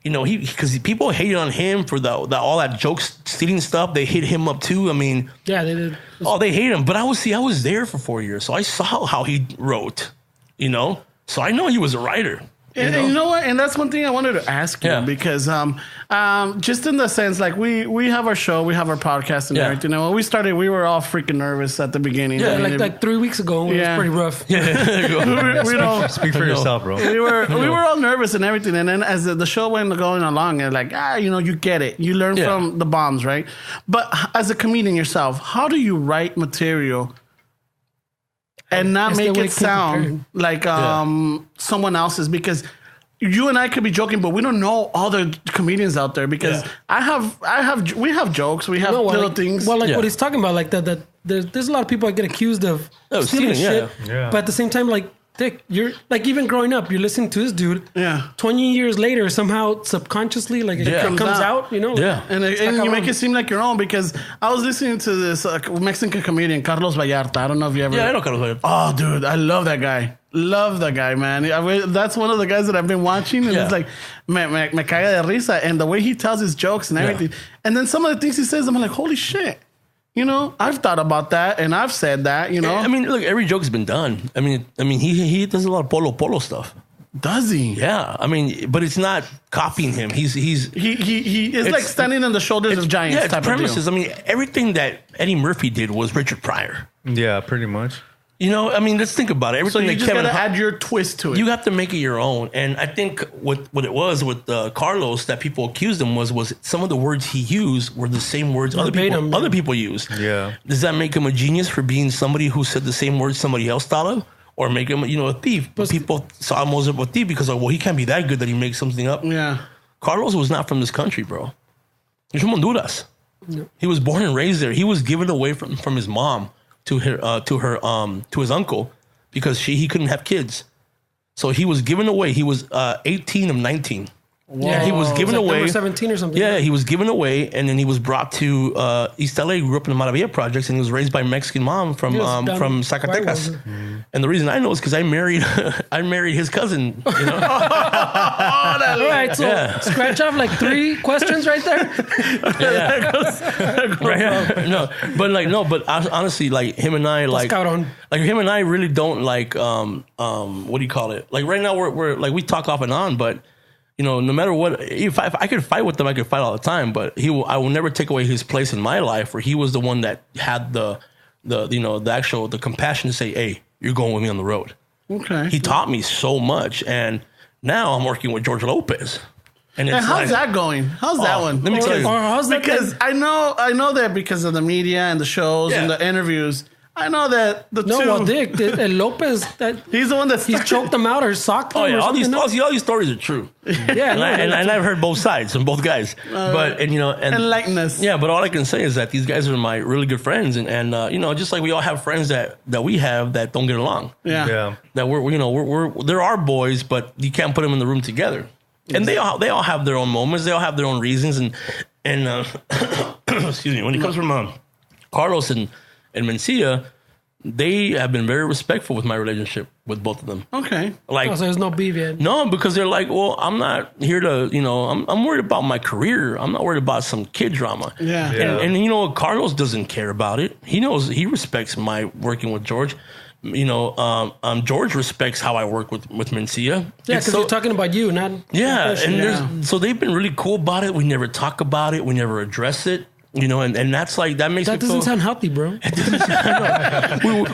You know, because people hated on him for all that jokes stealing stuff. They hit him up too. I mean, Yeah, they did. oh, they hate him. But I was there for 4 years, so I saw how he wrote. You know, so I know he was a writer. And you know what? And that's one thing I wanted to ask you because just in the sense, like we have our show, we have our podcast and everything. And when we started, we were all freaking nervous at the beginning. Yeah, like 3 weeks ago, it was pretty rough. Yeah, we don't speak for yourself, bro. We were all nervous and everything. And then as the show went going along, and like you get it, you learn from the bombs, right? But as a comedian yourself, how do you write material and not make it sound like someone else's? Because you and I could be joking, but we don't know all the comedians out there. Because we have jokes, we have little things. Well, like what he's talking about, like that there's a lot of people that get accused of stealing shit. Yeah. But at the same time, like Dick, you're like, even growing up, you're listening to this dude. Yeah. 20 years later, somehow subconsciously, like it comes out, you know? Yeah. And you make it seem like your own, because I was listening to this Mexican comedian, Carlos Vallarta. I don't know if you ever. Yeah, I know Carlos Vallarta. Oh, dude, I love that guy. Love that guy, man. That's one of the guys that I've been watching, and it's like, me caga de risa. And the way he tells his jokes and everything. Yeah. And then some of the things he says, I'm like, holy shit. You know, I've thought about that, and I've said that, you know. I mean, look, every joke's been done. I mean, he does a lot of polo stuff. Does he? Yeah. I mean, but it's not copying him. He is like standing on the shoulders of giants. Yeah, it's type premises. Of deal. I mean, everything that Eddie Murphy did was Richard Pryor. Yeah, pretty much. You know, I mean, let's think about it. Everything so you just got to add your twist to it. You have to make it your own. And I think what it was with Carlos that people accused him was some of the words he used were the same words other people use. Yeah. Does that make him a genius for being somebody who said the same words somebody else thought of? Or make him, a thief? But people saw him as a thief because, he can't be that good that he makes something up. Yeah. Carlos was not from this country, bro. He's from Honduras. No. He was born and raised there. He was given away from his mom to his uncle because he couldn't have kids. So he was given away. He was 18 of 19. Whoa. Yeah, he was given away. Number 17 or something. Yeah, he was given away, and then he was brought to East LA. He grew up in the Maravilla projects, and he was raised by a Mexican mom from Zacatecas. And the reason I know is because I married his cousin. You know? All right, so scratch off like 3 questions right there. But honestly, like him and I, like him and I really don't like what do you call it? Like right now we're like we talk off and on, but. No matter what, if I could fight with him, I could fight all the time. But I will never take away his place in my life, where he was the one that had the compassion to say, "Hey, you're going with me on the road." Okay. He taught me so much, and now I'm working with George Lopez. And how's that going? How's that one? Let me tell you. Because I know that because of the media and the shows and the interviews. I know that the two. Well, Dick, Lopez, he's the one that he's choked them out or socked them. All these stories are true. And I've heard both sides from both guys. And likeness. Yeah, but all I can say is that these guys are my really good friends, and just like we all have friends that we have that don't get along. Yeah. That we're there are boys, but you can't put them in the room together. And they all have their own moments. They all have their own reasons. And excuse me, when it comes from Carlos and Mencia, they have been very respectful with my relationship with both of them. Okay. So there's no beef yet? No, because they're like, well, I'm not here to, I'm worried about my career. I'm not worried about some kid drama. Yeah. And Carlos doesn't care about it. He knows, he respects my working with George. George respects how I work with Mencia. Yeah, because you're talking about you, not... Yeah, so they've been really cool about it. We never talk about it. We never address it. And that's like, that makes that doesn't sound healthy, bro.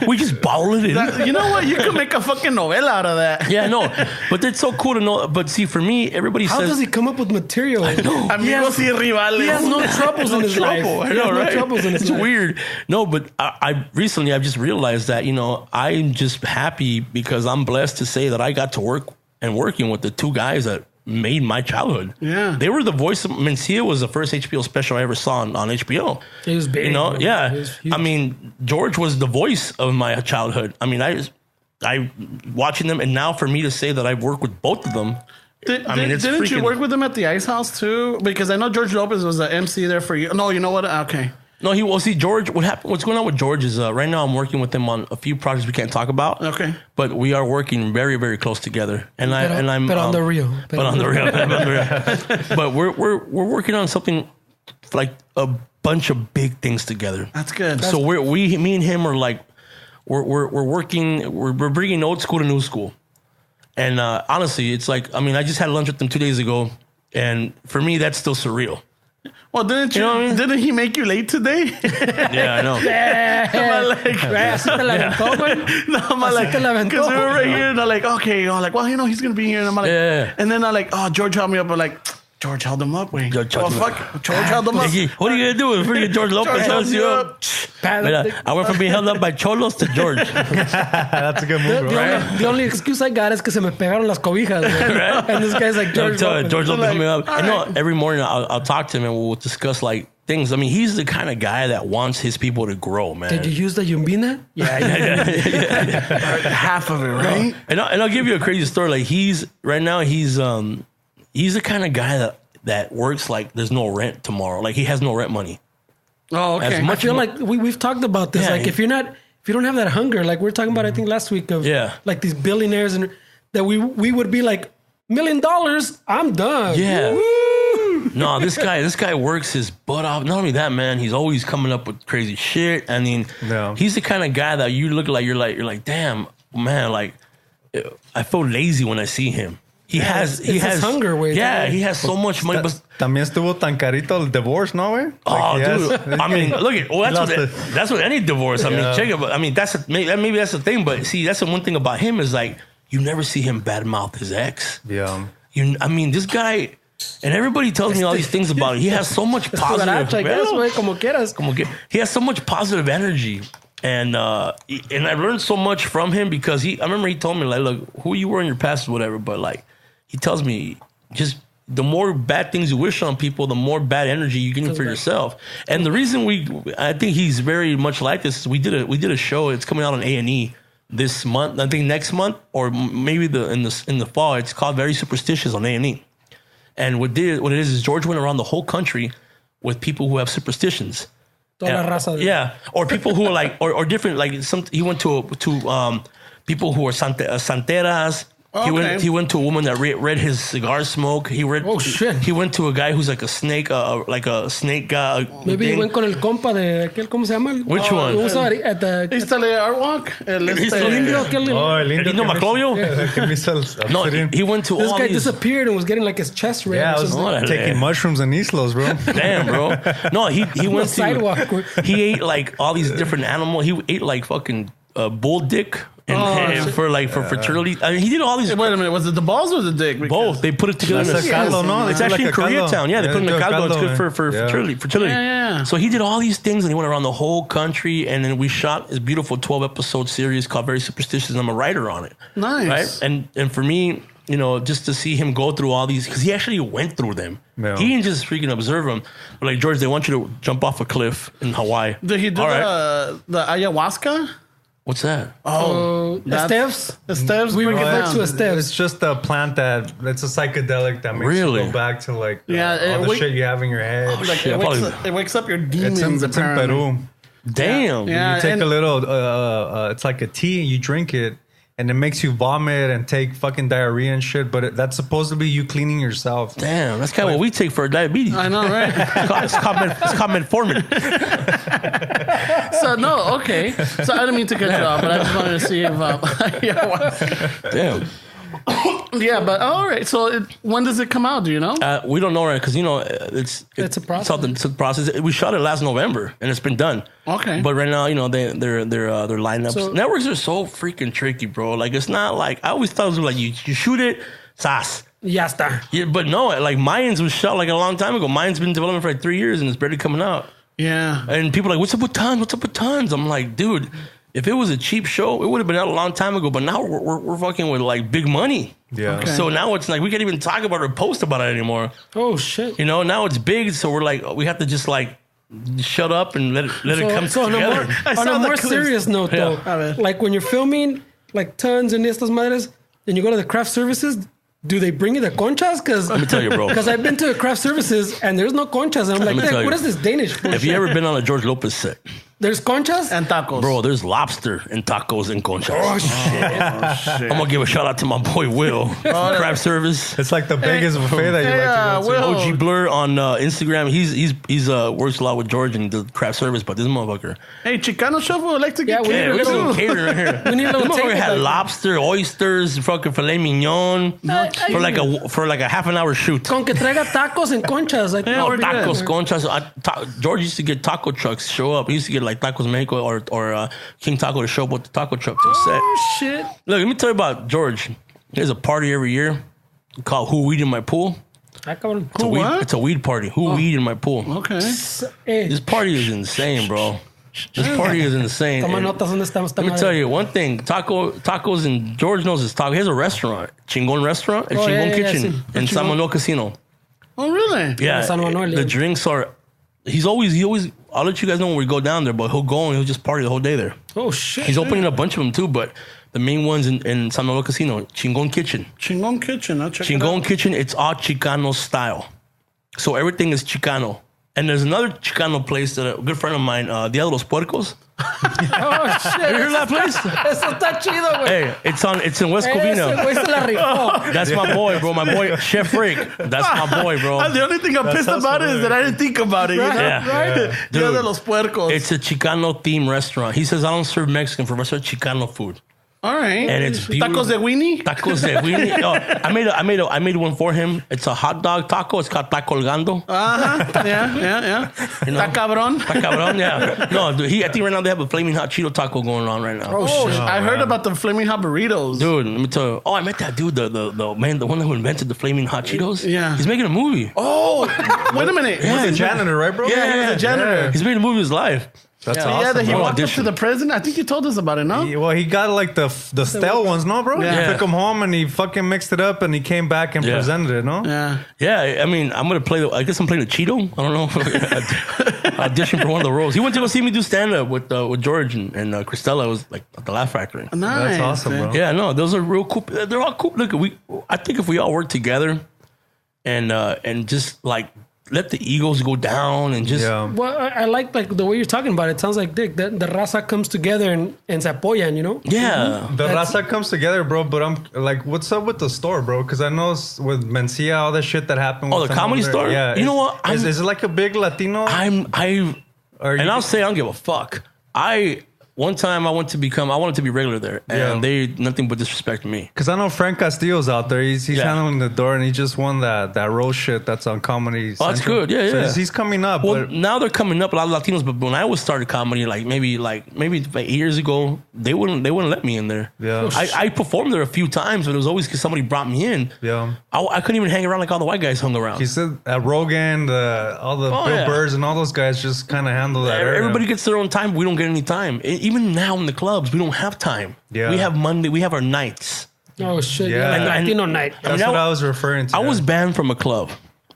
we just bottle it in. You know what? You could make a fucking novella out of that. Yeah, no. But it's so cool to know. But see, for me, everybody How says... How does he come up with material? I know. Amigos y rivales. He has no troubles in his life. I know, right? No troubles in his life. It's weird. No, but I've just realized that, I'm just happy because I'm blessed to say that I got to working with the two guys that made my childhood. Yeah. They were the voice of... Mencia was the first HBO special I ever saw on HBO. It was big. Yeah. I mean, George was the voice of my childhood. I mean, I watching them, and now for me to say that I've worked with both of them... Didn't you work with them at the Ice House too? Because I know George Lopez was the MC there for you. No, you know what? Okay. No, he will see George. What's going on with George is right now I'm working with him on a few projects we can't talk about. Okay, but we are working very, very close together. And I'm on the real. But we're working on something like a bunch of big things together. That's good. So me and him are like we're working. We're bringing old school to new school. And honestly, it's like, I mean, I just had lunch with him 2 days ago. And for me, that's still surreal. Well, didn't you know what I mean? Didn't he make you late today? Yeah, I know. I'm like, because we were right here, and I'm like, okay, well, he's gonna be here, and I'm like, and then I'm like, George held me up, I'm like, George held him up, wait. George held him up. What are you gonna do if freaking George Lopez holds you up? I went from being held up by Cholos to George. That's a good move, The only excuse I got is que se me pegaron las cobijas. Right? And this guy's like, George Lopez held me up. I know every morning I'll talk to him and we'll discuss like things. I mean, he's the kind of guy that wants his people to grow, man. Did you use the Yumbina? Yeah. Half of it, right? And I'll give you a crazy story. Like he's the kind of guy that works like there's no rent tomorrow. Like he has no rent money. Oh, okay. I feel like we've talked about this. Like if you don't have that hunger, like we were talking about, I think last week of like these billionaires and that we would be like $1 million. I'm done. Yeah. Woo! No, this guy works his butt off. Not only that, man, he's always coming up with crazy shit. I mean, he's the kind of guy that you look like you're like, damn, man, like I feel lazy when I see him. He has hunger. He has so much money. But también estuvo tan carito el divorce, ¿no, güey? Dude. I mean, look at that's what any divorce. I mean, check it. I mean, maybe that's the thing. But see, that's the one thing about him is like you never see him badmouth his ex. Yeah. I mean, this guy, and everybody tells me all these things about it. He has so much positive. He has so much positive energy. And I learned so much from him because I remember he told me like, look, who you were in your past or whatever, but like he tells me just the more bad things you wish on people, the more bad energy you get for yourself. And the reason I think he's very much like this is we did a show. It's coming out on A&E this month. I think next month or maybe in the fall. It's called Very Superstitious on A&E. And what it is George went around the whole country with people who have superstitions. Yeah, or people who are like, or different. Like he went to people who are santeras. Okay. He went to a woman that read his cigar smoke. He went to a guy who's like a snake, like a snake guy. Maybe he went con el compa de aquel, ¿cómo se llama? Which one? At the Art Walk. El indio Maclovio? No, he went to this all guy these... disappeared and was getting like his chest read. Yeah, I was taking mushrooms and Islos, bro. Damn, bro. No, he went to... sidewalk. He ate like all these different animals. He ate like fucking bull dick. And for fertility. I mean, he did all these. Wait a minute, was it the balls or the dick? Because both. They put it together in a caldo, no? It's actually in Koreatown. Yeah, they put it in a caldo. It's good for fertility. Yeah. So he did all these things and he went around the whole country and then we shot this beautiful 12-episode series called Very Superstitious and I'm a writer on it. Nice. Right? And for me, just to see him go through all these, because he actually went through them. Yeah. He didn't just freaking observe them. But like, George, they want you to jump off a cliff in Hawaii. Did he do the ayahuasca? What's that? Esteves? We refer to Esteves. It's just a plant it's a psychedelic that makes you go back to like all the shit you have in your head. It wakes up your demons. It's in Peru. Damn. Yeah. You take a little, it's like a tea, you drink it, and it makes you vomit and take fucking diarrhea and shit, but that's supposed to be you cleaning yourself. Damn, that's kind of what we take for our diabetes. I know, right? It's called metformin. So, no, okay. So, I didn't mean to cut you off, but I just wanted to see if... Damn. Yeah, but all right. So when does it come out? Do you know? We don't know, right? Because it's a process. It's a process. We shot it last November, and it's been done. Okay. But right now, they're lineups. So, networks are so freaking tricky, bro. Like it's not like I always thought it was like you shoot it, sas. Ya está. Yeah, but no, like Mayans was shot like a long time ago. Mayans been developing for like 3 years, and it's barely coming out. Yeah. And people are like, what's up with tons? What's up with tons? I'm like, dude. If it was a cheap show, it would have been out a long time ago. But now we're fucking with like big money. Yeah. Okay. So now it's like we can't even talk about it or post about it anymore. Oh shit. Now it's big, so we're like we have to just like shut up and let it come together. On a more serious note, though, like when you're filming like tons and estas madres, and you go to the craft services. Do they bring you the conchas? Because let me tell you, bro. Because I've been to craft services and there's no conchas, and I'm like, what is this Danish bullshit? Have you ever been on a George Lopez set? There's conchas and tacos. Bro, there's lobster and tacos and conchas. Oh shit! I'm gonna give a shout out to my boy Will, Crab Service. It's like the biggest buffet that you like to go to. OG Blur on Instagram. He's works a lot with George and the craft service, but this motherfucker. Hey, Chicano Shuffle would like to get we need a little catering right here. We need a little motherfucker had lobster, oysters, fucking filet mignon for like a half an hour shoot. Con que traiga tacos and conchas. Like, tacos, conchas. George used to get taco trucks show up. He used to get like Tacos Mexico or King Taco to show up with the taco truck to set. Oh shit! Look, let me tell you about George. There's a party every year called Who Weed in My Pool. It's a weed party. Who weed in my pool? Okay. This party is insane, bro. This party is insane. Let me tell you one thing. Tacos, and George knows his taco. He has a restaurant, Chingon Restaurant, Chingon Kitchen in San Manuel Casino. Oh, really? Yeah. The drinks are. He's always. I'll let you guys know when we go down there, but he'll go and he'll just party the whole day there. Oh shit! He's opening a bunch of them too, but the main ones in San Manuel Casino, Chingon Kitchen. Chingon Kitchen. I'll check Chingon Kitchen. It's all Chicano style, so everything is Chicano. And there's another Chicano place that a good friend of mine, Dia de los Puercos. Oh shit! You heard that place? Eso está chido, güey. Hey, it's in West Covina. That's my boy, bro. My boy, Chef Rick. That's my boy, bro. The only thing I'm pissed about it is that I didn't think about it. Right, you know? right. Dia de los Puercos. It's a Chicano themed restaurant. He says I don't serve Mexican food, I serve Chicano food. All right. And it's beautiful. Tacos de weenie? Tacos de weenie. Oh, I made one for him. It's a hot dog taco. It's called taco colgando. Yeah. You know? Ta cabron, yeah. No, dude, I think right now they have a flaming hot Cheeto taco going on right now. Oh shit! I heard about the flaming hot burritos. Dude, let me tell you. Oh, I met that dude, the man, the one who invented the flaming hot Cheetos. Yeah. He's making a movie. Oh, wait a minute. He's a janitor, right, bro? Yeah, he was a janitor. Yeah. He's making a movie of his life. That's awesome. Yeah, that he bro. walked up to the president. I think you told us about it, no? He got like the stale ones, no, bro? Yeah. He took them home and he fucking mixed it up and he came back and presented it, no? Yeah. Yeah, I mean, I'm going to play, I guess I'm playing a Cheeto. I don't know. Audition for one of the roles. He went to go see me do stand-up with George and Christella. It was like at the Laugh Factory. Nice. That's awesome, bro. Yeah, no, those are real cool. They're all cool. Look, I think if we all work together and just like let the egos go down and just... Yeah. Well, I like the way you're talking about it. It sounds like, Dick, the raza comes together and se apoyan, you know? Yeah. The raza comes together, bro, but I'm like, what's up with the store, bro? Because I know with Mencia, all that shit that happened. Oh, with the them comedy over store? there. Yeah. You know what? Is it like a big Latino? And I'll say I don't give a fuck. One time I wanted to be regular there, and they nothing but disrespect me. Because I know Frank Castillo's out there. He's handling the door, and he just won that roast shit that's on Comedy Central. Oh, that's good. Yeah. So he's coming up. Well, now they're coming up, a lot of Latinos. But when I was started comedy, maybe 8 years ago, they wouldn't let me in there. Yeah. I performed there a few times, but it was always because somebody brought me in. Yeah. I couldn't even hang around like all the white guys hung around. He said Rogan, all the Bill Burrs, and all those guys just kind of handle that. Everybody gets their own time. We don't get any time. Even now in the clubs, we don't have time. Yeah. We have Monday. We have our nights. Oh shit! Yeah. Yeah, Latino night. That's what I was referring to. I was banned from a club.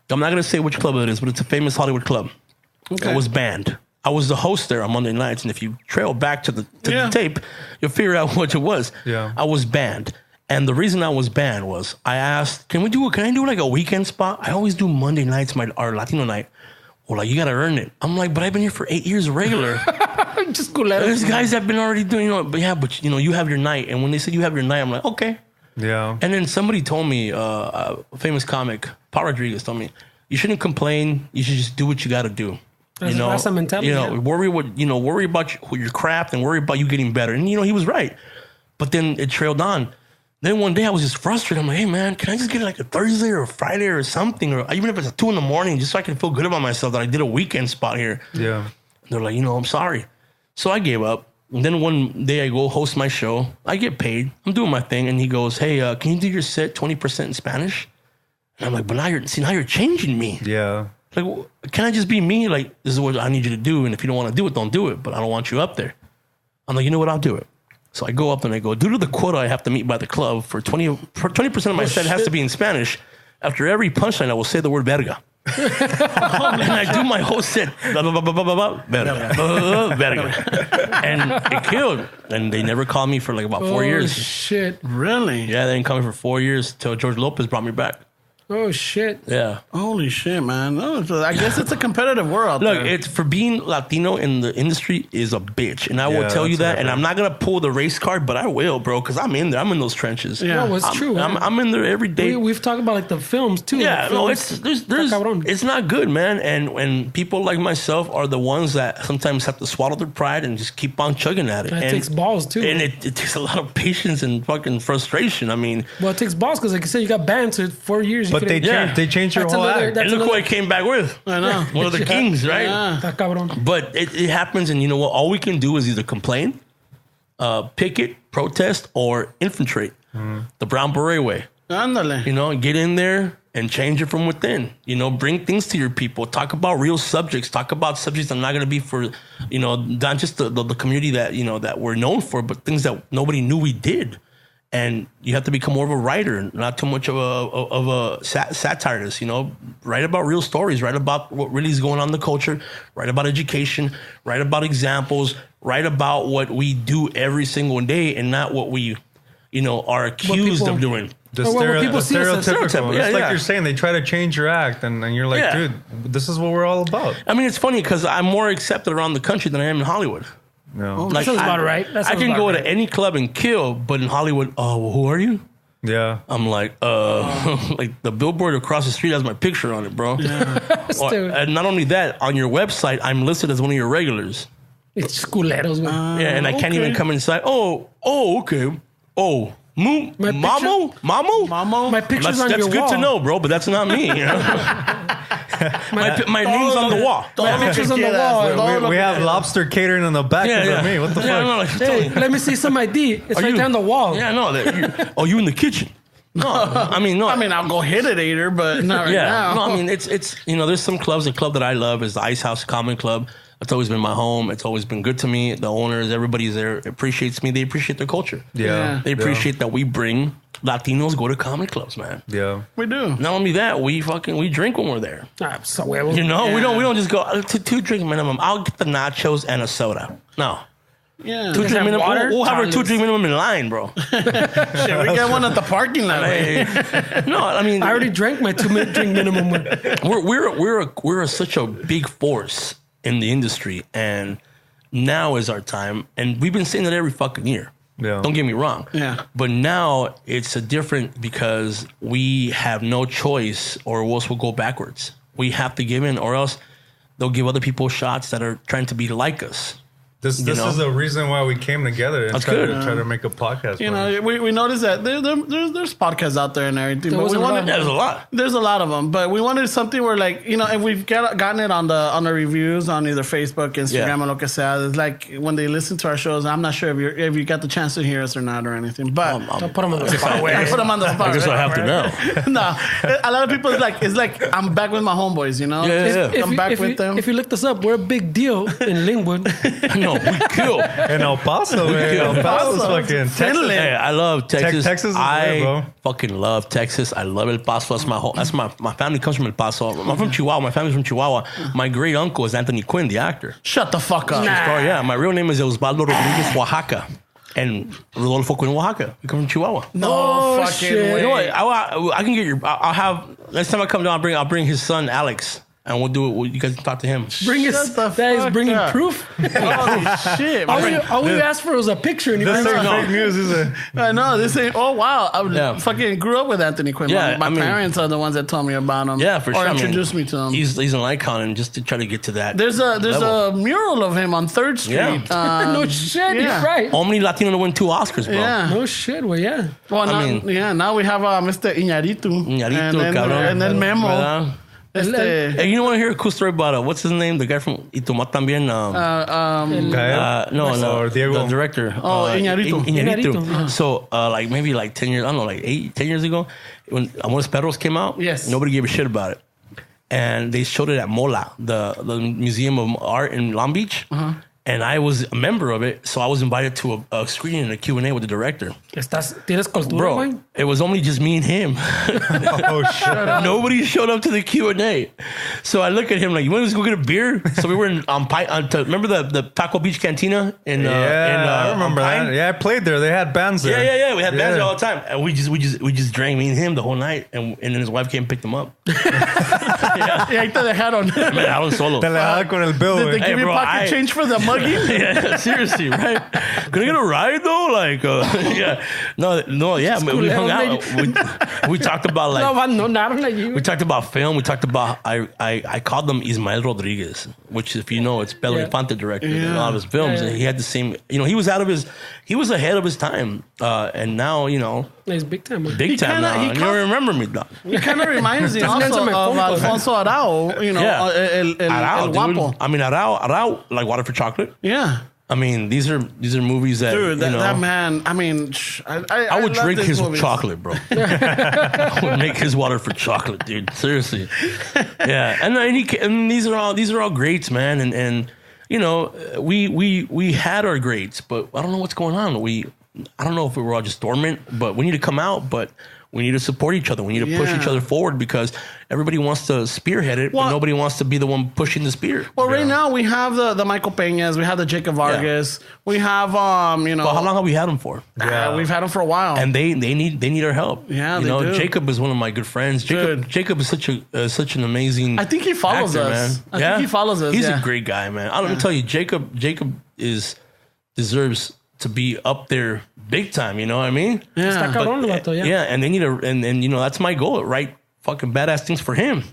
I'm not gonna say which club it is, but it's a famous Hollywood club. Okay. I was banned. I was the host there on Monday nights, and if you trail back to the tape, you'll figure out what it was. Yeah. I was banned, and the reason I was banned was I asked, "Can I do like a weekend spot? I always do Monday nights, our Latino night." Well, like, you gotta earn it. I'm like, but I've been here for 8 years regular. Just cool. There's guys that have been already doing, but you have your night. And when they said you have your night, I'm like, okay. Yeah. And then somebody told me, a famous comic, Paul Rodriguez, told me, you shouldn't complain. You should just do what you got to do. That's a mentality. Worry about your craft and worry about you getting better. And he was right. But then it trailed on. Then one day I was just frustrated. I'm like, hey man, can I just get like a Thursday or a Friday or something, or even if it's 2 a.m, just so I can feel good about myself that I did a weekend spot here. Yeah. And they're like, I'm sorry. So I gave up. And then one day I go host my show. I get paid. I'm doing my thing. And he goes, hey, can you do your set 20% in Spanish? And I'm like, but now you're changing me. Yeah. Like, can I just be me? Like, this is what I need you to do. And if you don't want to do it, don't do it. But I don't want you up there. I'm like, you know what? I'll do it. So I go up and I go, due to the quota I have to meet by the club, for 20% of my set has to be in Spanish. After every punchline, I will say the word verga. And I do my whole set. Blah, blah, blah, blah, blah, blah, verga. Verga. And it killed. And they never called me for like about 4 years. Shit. Really? Yeah, they didn't call me for 4 years till George Lopez brought me back. Oh shit! Yeah. Holy shit, man! No, so I guess it's a competitive world. Look, it's for being Latino in the industry is a bitch, and I will tell you that. And I'm not gonna pull the race card, but I will, bro, because I'm in there. I'm in those trenches. Yeah, no, it's true. I'm in there every day. We've talked about like the films too. Yeah, no, it's not good, man. And people like myself are the ones that sometimes have to swallow their pride and just keep on chugging at it. It takes balls too, and it takes a lot of patience and fucking frustration. I mean, well, it takes balls because, like you said, you got banned for 4 years. But they changed your whole act. And look what it came back with. I know. One of the kings, right? Yeah. But it happens, and you know what? All we can do is either complain, picket, protest, or infiltrate. The brown beret way. Ándale. You know, get in there and change it from within. You know, bring things to your people. Talk about real subjects. Talk about subjects that are not going to be for, you know, not just the community that, you know, that we're known for, but things that nobody knew we did. And you have to become more of a writer, not too much of a satirist, you know. Write about real stories. Write about what really is going on in the culture. Write about education. Write about examples. Write about what we do every single day and not what we, you know, are accused of doing. The stereotypical. Yeah, it's like you're saying, they try to change your act, and you're like, dude, this is what we're all about. I mean, it's funny because I'm more accepted around the country than I am in Hollywood. No. That sounds about right. I can go to any club and kill, but in Hollywood, well, who are you? Yeah. I'm like, like the billboard across the street has my picture on it, bro. Yeah. And not only that, on your website, I'm listed as one of your regulars. It's culeros, man. Yeah, and I can't even come inside. Oh, okay. Oh, Momo? My picture's on your wall. That's good to know, bro, but that's not me. You know? my name's on the wall. My picture's on the wall. We have lobster catering on the back of me. What the fuck? No, hey, let me see some ID. It's right there on the wall. Yeah, no. You in the kitchen? No, I mean, no. I mean, I'll go hit it later, but not right now. No, I mean, it's you know, there's some clubs. The club that I love is the Ice House Common Club. It's always been my home. It's always been good to me. The owners, everybody's there, appreciates me. They appreciate their culture. Yeah. They appreciate that we bring Latinos go to comedy clubs, man. Yeah. We do. Not only that, we drink when we're there. You know, we don't just go two drink minimum. I'll get the nachos and a soda. No. Yeah. 2 drink minimum. We'll have our 2 drink minimum in line, bro. Shit, we get one at the parking lot. No, I mean, I already drank my 2 drink minimum. We're such a big force in the industry, and now is our time. And we've been saying that every fucking year. Yeah. Don't get me wrong. Yeah. But now it's a different because we have no choice, or else we'll go backwards. We have to give in, or else they'll give other people shots that are trying to be like us. This is the reason why we came together and try to make a podcast. You know, we noticed that there's podcasts out there and everything, but there's a lot. There's a lot of them, but we wanted something where, like, you know, and we've gotten it on the reviews on either Facebook, Instagram, or lo que sea. It's like when they listen to our shows, I'm not sure if you got the chance to hear us or not or anything, but don't put them on the spot. Put them on the spot. I guess I have to know. No, a lot of people it's like I'm back with my homeboys. You know, I'm back with them. If you look this up, we're a big deal in Linwood. No, we kill. In El Paso, man. El Paso's fucking Texas. Hey, I love Texas. Texas is there, bro. Fucking love Texas. I love El Paso. That's my family comes from El Paso. I'm from Chihuahua. My family's from Chihuahua. My great uncle is Anthony Quinn, the actor. Shut the fuck up. Yeah, my real name is Osvaldo Rodriguez Oaxaca. And Rodolfo Quinn, Oaxaca. We come from Chihuahua. No fucking shit. way. You know what? I can get I'll have next time I come down. I'll bring his son Alex. And we'll do it. You guys can talk to him. Bring us. That is bringing proof. Holy shit! All we asked for was a picture, and he brings ain't fake news, is it? I know this ain't. Oh wow! I fucking grew up with Anthony Quinn. Yeah, my parents are the ones that told me about him. Yeah, for sure. Or introduced me to him. He's an icon, and just to try to get to that. There's a mural of him on 3rd Street. Yeah. no shit. You're right. Only Latino to win 2 Oscars, bro. Yeah. No shit. Well, yeah. Well, now we have Mr. Iñárritu. And then Memo. ¿verdad? Hey, you want to hear a cool story about what's his name? The guy from Itumat también. Diego. The director. Oh, Iñárritu. So, maybe 10 years, I don't know, 10 years ago, when Amores Perros came out, yes, nobody gave a shit about it. And they showed it at Mola, the Museum of Art in Long Beach. And I was a member of it, so I was invited to a screening and a Q&A with the director. ¿Tienes cultura, Bro, güey? it was only just me and him. Oh, shit. Nobody showed up to the Q&A. So I look at him like, you want to go get a beer? So we were in, remember the Taco Beach Cantina? I remember that. Yeah, I played there. They had bands there. Yeah. We had bands there all the time. And we just drank, me and him, the whole night. And then his wife came and picked him up. Yeah, ahí te dejaron. Me dejaron solo. Te la dejaba con el bill, Did they güey. give you pocket change for the muggy? Yeah, seriously, right? Can I get a ride though? Like, yeah, no, yeah. We hung out. We talked about like, we talked about film. We talked about I called them Ismael Rodriguez, which if you know, it's Pedro Infante directed a lot of his films, and he had the same. You know, he was ahead of his time, and now he's big time. Big time now. You don't remember me, dog. He kind of reminds me also of Alfonso Arau. El Guapo. Dude. I mean, Arau, like Water for Chocolate. Yeah. I mean, these are movies that, dude, that man. I mean, I would drink his chocolate, bro. I would make his water for chocolate, dude. Seriously, yeah. And these are all greats, man. And we had our greats, but I don't know what's going on. I don't know if we were all just dormant, but we need to come out. But we need to support each other. We need to push each other forward because everybody wants to spearhead it, but nobody wants to be the one pushing the spear. Well, right now we have the Michael Peñas, we have the Jacob Vargas, we have Well, how long have we had them for? We've had them for a while, and they need our help. Yeah, they do. Jacob is one of my good friends. Jacob is such an amazing. I think he follows actor, us. Man. I think he follows us. He's a great guy, man. Let me tell you, Jacob deserves to be up there big time, you know what I mean? Yeah. And they need and that's my goal, write fucking badass things for him.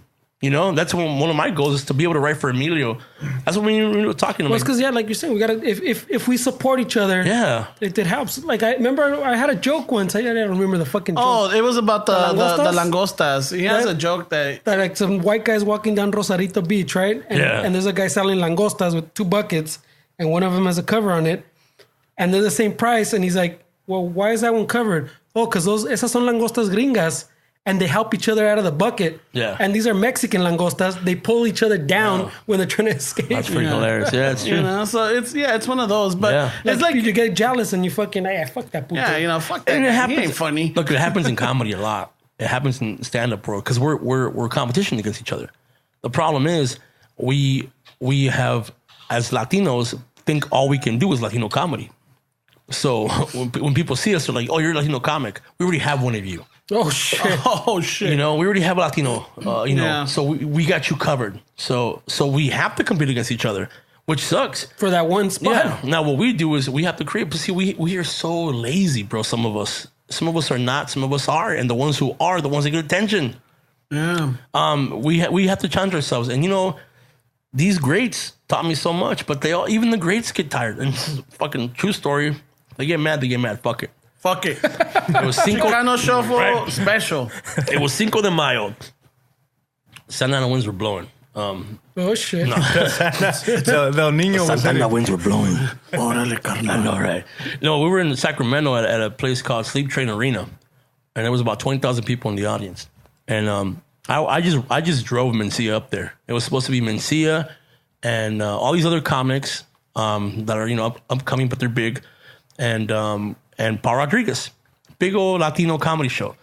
That's one of my goals is to be able to write for Emilio. That's what we were talking about. Well, it's because like you're saying, we gotta if we support each other, it helps. Like I remember I had a joke once. I don't remember the fucking joke. Oh, it was about the langostas. He has a joke that like some white guys walking down Rosarito Beach, right? And there's a guy selling langostas with 2 buckets, and one of them has a cover on it. And they're the same price. And he's like, well, why is that one covered? Oh, because esas son langostas gringas. And they help each other out of the bucket. Yeah. And these are Mexican langostas. They pull each other down when they're trying to escape. That's pretty hilarious. Yeah, it's true. So it's one of those. But it's like you get jealous and you fucking, fuck that puto. Yeah, fuck that. And it happens. He ain't funny. Look, it happens in comedy a lot. It happens in stand-up, bro, because we're competition against each other. The problem is we have, as Latinos, think all we can do is Latino comedy. So when people see us, they're like, "Oh, you're a Latino comic. We already have one of you." Oh shit! Oh shit! We already have a Latino. So we got you covered. So we have to compete against each other, which sucks for that one spot. Yeah. Now what we do is we have to create. But see, we are so lazy, bro. Some of us are not. Some of us are, and the ones who are the ones that get attention. Yeah. We have to challenge ourselves, and these greats taught me so much. But even the greats get tired. And this is a fucking true story. They get mad. Fuck it. It was Chicano Shuffle special. It was Cinco de Mayo. Santa Ana winds were blowing. Oh shit! No. the Niño Santa Ana winds were blowing. Órale, carnal. I know, right? No, we were in Sacramento at a place called Sleep Train Arena, and there was about 20,000 people in the audience. And I just drove Mencia up there. It was supposed to be Mencia and all these other comics that are upcoming, but they're big. And Paul Rodriguez, big old Latino comedy show.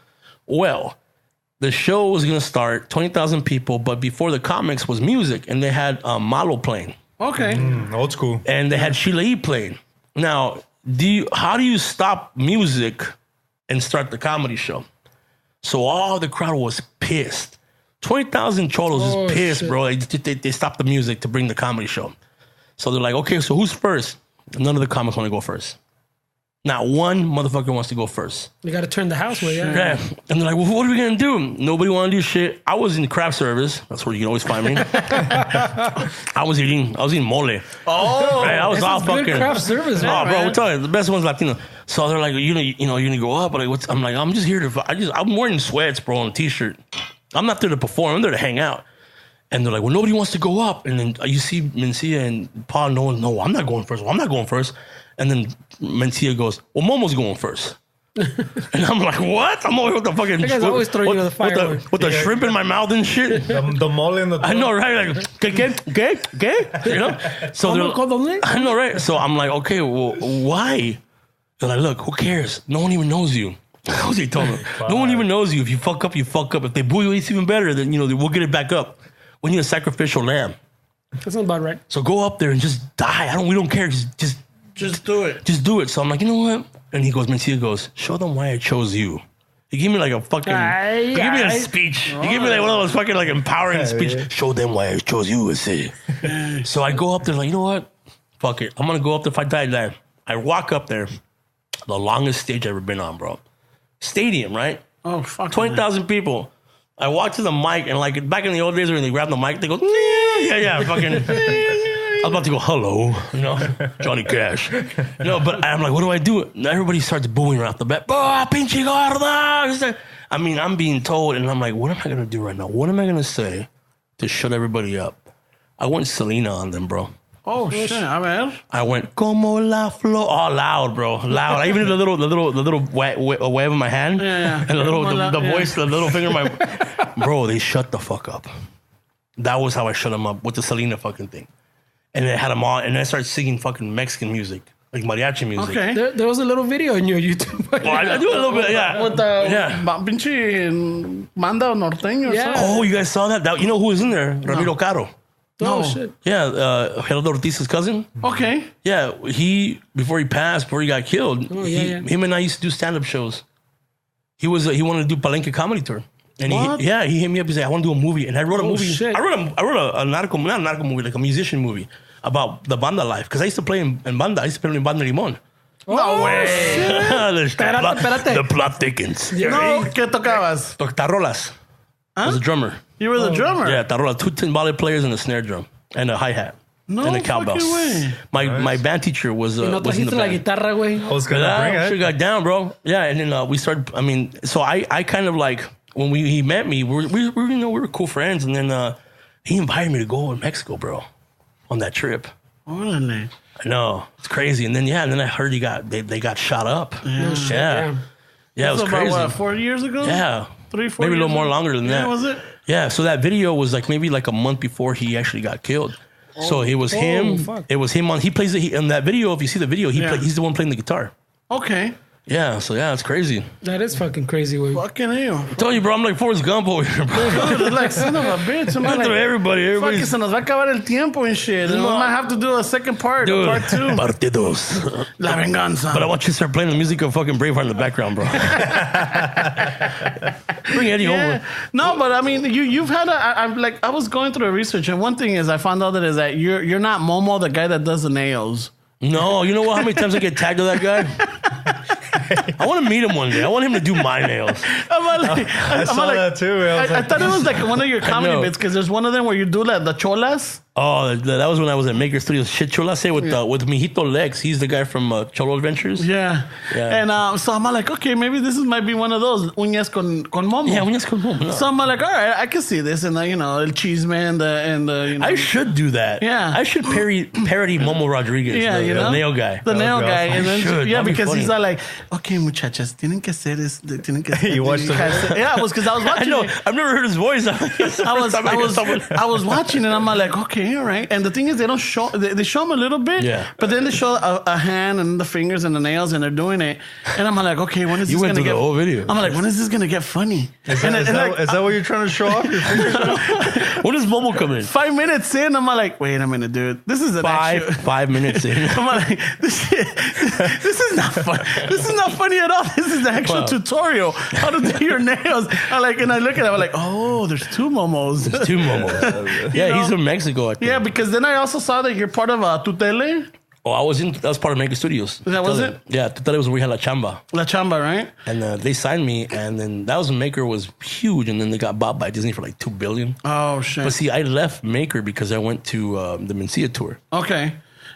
Well, the show was going to start, 20,000 people, but before the comics was music, and they had Malo playing. Okay. Old school. And they had Sheila playing. Now, how do you stop music and start the comedy show? So all the crowd was pissed. 20,000 cholos is pissed, shit. Bro. They stopped the music to bring the comedy show. So they're like, okay, so who's first? None of the comics want to go first. Not one motherfucker wants to go first. You got to turn the house way, yeah. And they're like, well, what are we going to do? Nobody want to do shit. I was in craft service. That's where you can always find me. I was eating mole. Oh, right? I was all fucking craft service. Oh, bro, we're telling you, the best one's Latino. So they're like, you're going to go up. But I'm like, I'm just here I'm wearing sweats, bro, and a t-shirt. I'm not there to perform. I'm there to hang out. And they're like, well, nobody wants to go up. And then you see Mencia and Paul, no, I'm not going first. Well, I'm not going first. And then Mencia goes, well, Momo's going first. And I'm like, what? I'm over with the fucking... You guys always throw you to the fire. With the shrimp in my mouth and shit. The mole in the throat. I know, right? Like, ¿qué? You know? So I know, right? So I'm like, okay, well, why? They're like, look, who cares? No one even knows you. Jose told me. No one even knows you. If you fuck up, you fuck up. If they boo you, it's even better. Then, we'll get it back up. We need a sacrificial lamb. That sounds about right. So go up there and just die. We don't care. Just do it. Just do it. So I'm like, you know what? And he goes, Mencia goes, show them why I chose you. He gave me like a fucking, he gave me a speech. He gave me like one of those fucking like empowering speech. Yeah. Show them why I chose you. So I go up there like, you know what? Fuck it. I'm going to go up there. If I die. I walk up there. The longest stage I've ever been on, bro. Stadium, right? Oh, fuck. 20,000 people. I walk to the mic and like back in the old days when they grab the mic, they go, yeah, fucking. I was about to go, hello, Johnny Cash. But I'm like, what do I do? And everybody starts booing right off the bat. Pinche gorda. I mean, I'm being told, and I'm like, what am I going to do right now? What am I going to say to shut everybody up? I went Selena on them, bro. Oh shit! I went como la flor, all loud, bro, loud. I even did the little wave of my hand, and the voice, the little finger, bro. They shut the fuck up. That was how I shut them up with the Selena fucking thing, and they had them on, and I started singing fucking Mexican music, like mariachi music. Okay, there was a little video in your YouTube. Well, I do a little bit, yeah. With the pinche Manda Norteño. Yeah. Oh, you guys saw that? You know who was in there? Ramiro Caro. Oh, shit. Yeah, Gerardo Ortiz's cousin. Okay. Yeah, before he passed, before he got killed, him and I used to do stand-up shows. He wanted to do Palenque comedy tour. And he hit me up. He said, I want to do a movie. And I wrote a movie. Shit. I wrote a narco, not a narco movie, like a musician movie about the banda life. Because I used to play in banda. I used to play in Banda Limón. No way. The plot thickens. No, ¿qué tocabas? Tarolas. I was a drummer. You were the drummer? Yeah, tarola. 2 timbale players and a snare drum. And a hi-hat. No and a cowbell. Way. My band teacher was in the band. La guitarra, güey. I was gonna bring it. She got down, bro. Yeah, and then we started. I mean, so I kind of like when he met me, we were cool friends, and then he invited me to go to Mexico, bro, on that trip. Órale. I know, it's crazy. And then I heard they got shot up. Yeah, it was crazy. About what, 4 years ago? Yeah, 3, 4 maybe a years little more ago? longer than that. Was it? Yeah, so that video was like maybe like a month before he actually got killed. So it was him. Fuck. It was him he plays in that video. If you see the video, he's the one playing the guitar. Okay. Yeah, so it's crazy. That is fucking crazy, güey. Fucking hell. I told you, bro, I'm like Forrest Gump over here, bro. Dude, like son of a bitch. I'm like, everybody. fuck, se nos va a acabar el tiempo and shit. And we might have to do a second part, Dude, part 2. Parte dos. La venganza. But I want you to start playing the music of fucking Braveheart in the background, bro. Bring Eddie over. No, but I mean, you've had I was going through the research, and one thing is I found out that you're not Momo, the guy that does the nails. No, you know what? How many times I get tagged to that guy? I want to meet him one day. I want him to do my nails. I saw that too. I thought it was like one of your comedy bits because there's one of them where you do like the cholas. Oh, that was when I was at Maker Studios. Shit cholas with Mijito Lex. He's the guy from Cholo Adventures. Yeah. And so I'm like, okay, maybe this might be one of those uñas con Momo. Yeah, uñas con Momo. No. So I'm like, all right, I can see this, and El Cheeseman, and the I should do that. Yeah. I should parody Momo Rodriguez. Yeah, the nail guy. The nail guy. And then, should. Because he's like, okay, muchachas, tienen que hacer this. You watched the Yeah, it was because I was watching. I know. I've never heard his voice. I was watching, and I'm like, okay, all right. And the thing is, they don't show. They show them a little bit. Yeah. But then they show a hand and the fingers and the nails, and they're doing it. And I'm like, okay, when is this gonna get? You went through the whole video. I'm like, when is this gonna get funny? Is that what you're trying to show off? Your fingers? When does Momo come in? 5 minutes in, I'm like, wait a minute, dude. This is an actual. 5 minutes in. I'm like, this is not funny. This is not funny at all. This is the actual tutorial how to do your nails. And I look at it, I'm like, oh, there's 2 Momos. There's 2 Momos. Yeah, he's from Mexico, I think. Yeah, because then I also saw that you're part of Tutele. Oh, that was part of Maker Studios. That was it? Yeah, Tutele was where we had La Chamba. La Chamba, right? And they signed me, and then that was when Maker was huge, and then they got bought by Disney for like $2 billion. Oh, shit. But see, I left Maker because I went to the Mencia tour. Okay.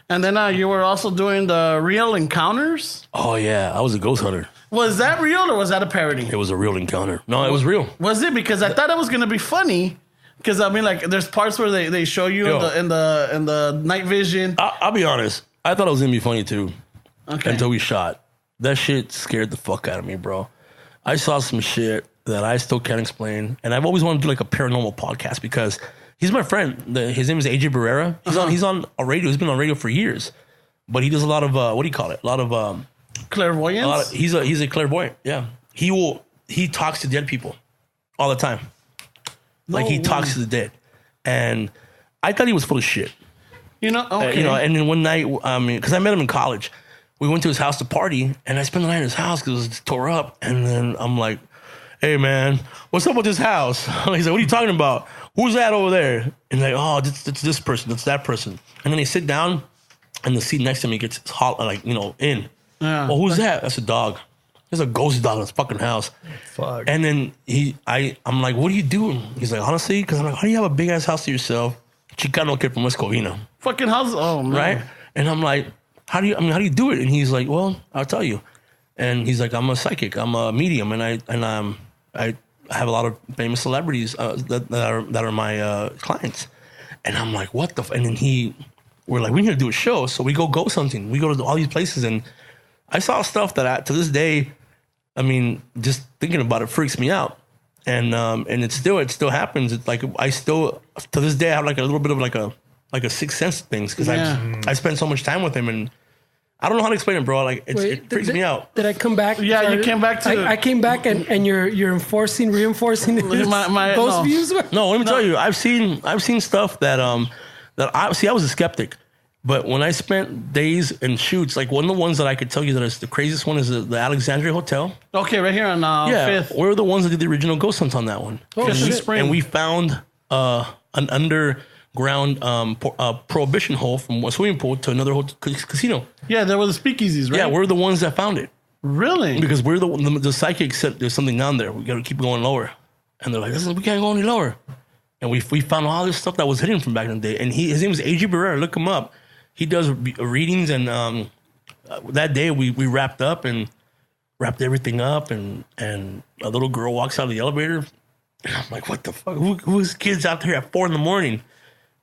And then you were also doing the Real Encounters? Oh, yeah. I was a ghost hunter. Was that real or was that a parody? It was a real encounter. No, it was real. Was it? Because I thought it was going to be funny. Because, I mean, like, there's parts where they show you in the night vision. I'll be honest. I thought it was going to be funny, too. Okay. Until we shot. That shit scared the fuck out of me, bro. I saw some shit that I still can't explain. And I've always wanted to do like a paranormal podcast because he's my friend. His name is AJ Barrera. He's on a radio. He's been on radio for years. But he does a lot of, what do you call it? A lot of... clairvoyance? He's a clairvoyant, yeah. He talks to dead people all the time. Like he talks to the dead. And I thought he was full of shit. You know, okay. And then one night, because I met him in college, we went to his house to party, and I spent the night in his house because it was tore up. And then I'm like, hey, man, what's up with this house? He's like, what are you talking about? Who's that over there? And like, oh, it's this person, it's that person. And then they sit down, and the seat next to me gets hot, like, in. Yeah. Well, who's that? That's a dog. There's a ghost dog in his fucking house. Fuck. And then I'm like, what are you doing? He's like, honestly, because I'm like, how do you have a big ass house to yourself? Chicano kid from West Covina. Fucking house. Oh man. Right? And I'm like, how do you do it? And he's like, well, I'll tell you. And he's like, I'm a psychic. I'm a medium, and I have a lot of famous celebrities that are my clients. And I'm like, what the? And then we're like, we need to do a show. So we go ghost hunting. We go to all these places, and I saw stuff that to this day, I mean, just thinking about it freaks me out. And it still happens. It's like I still to this day I have like a little bit of like a sixth sense things because I spent so much time with him, and I don't know how to explain it, bro. Like it freaks me out. Did I come back? Yeah, you came back to. I came back and you're reinforcing my ghost views. No, let me tell you, I've seen stuff that I was a skeptic. But when I spent days in shoots, like one of the ones that I could tell you that is the craziest one is the Alexandria Hotel. Okay, right here on 5th. We're the ones that did the original ghost hunt on that one. Oh, shit. And we found an underground prohibition hole from a swimming pool to another casino. Yeah, there were the speakeasies, right? Yeah, we're the ones that found it. Really? Because we're the psychic said there's something down there. We got to keep going lower. And they're like, listen, we can't go any lower. And we found all this stuff that was hidden from back in the day. And his name is AJ Barrera. Look him up. He does readings, and that day we wrapped up and wrapped everything up, and a little girl walks out of the elevator, and I'm like, what the fuck? Who's kids out there at 4 a.m?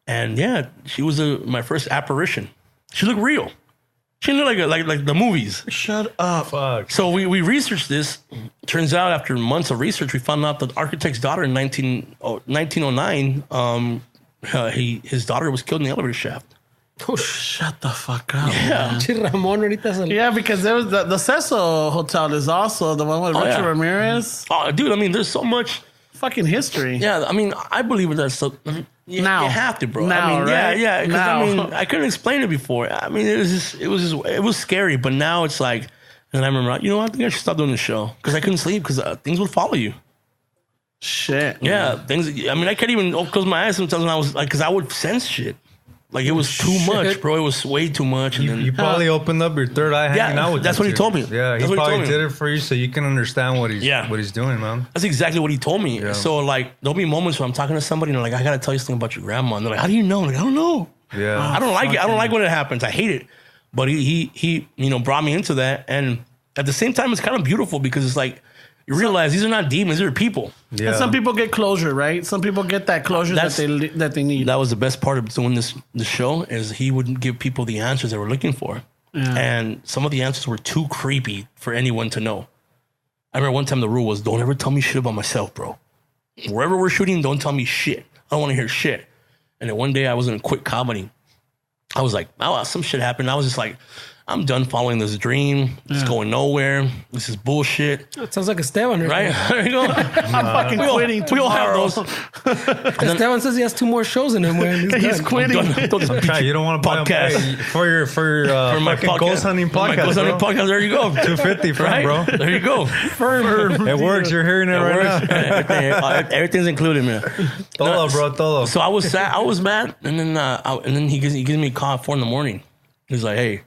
And yeah, she was my first apparition. She looked real. She looked like the movies. Shut up. Fuck. So we researched this. Turns out after months of research, we found out that the architect's daughter in 1909, his daughter was killed in the elevator shaft. Oh, shut the fuck up. Yeah. Yeah, because there was the Cecil Hotel is also the one with Richard Ramirez. Oh, dude, I mean, there's so much fucking history. Yeah, I mean, I believe in that stuff. You have to, bro. Now, I mean, right? Yeah. Now. I mean, I couldn't explain it before. I mean, it was scary, but now it's like, and I remember, you know what? I think I should stop doing the show because I couldn't sleep because things would follow you. Shit. Yeah, things. I mean, I can't even close my eyes sometimes when I was like, because I would sense shit. Like it was too much, bro. It was way too much. And you probably opened up your third eye hanging out with that's what he told me. Yeah, he probably did it for you so you can understand what he's doing, man. That's exactly what he told me. Yeah. So like there'll be moments when I'm talking to somebody and they're like, I gotta tell you something about your grandma. And they're like, how do you know? I'm like, I don't know. Yeah. I don't like it. I don't like when it happens. I hate it. But he brought me into that. And at the same time, it's kind of beautiful because it's like you realize these are not demons, these are people. Yeah. And some people get closure, right? Some people get that closure that they need. That was the best part of doing this show is he wouldn't give people the answers they were looking for. Yeah. And some of the answers were too creepy for anyone to know. I remember one time the rule was, don't ever tell me shit about myself, bro. Wherever we're shooting, don't tell me shit. I don't want to hear shit. And then one day I was in a quick comedy. I was like, oh, some shit happened. I was just like, I'm done following this dream. It's going nowhere. This is bullshit. It sounds like Esteban. Right? There you go. I'm fucking quitting. We all have those. Esteban says he has 2 more shows in him. He's quitting. You don't want to podcast for my ghost hunting podcast. My ghost hunting podcast. There you go. 250 from bro. There you go. It works. You're hearing it right now. Everything's included, man. Todo, bro. Todo. So I was sad. I was mad, and then he gives me a call at 4 a.m. He's like, hey,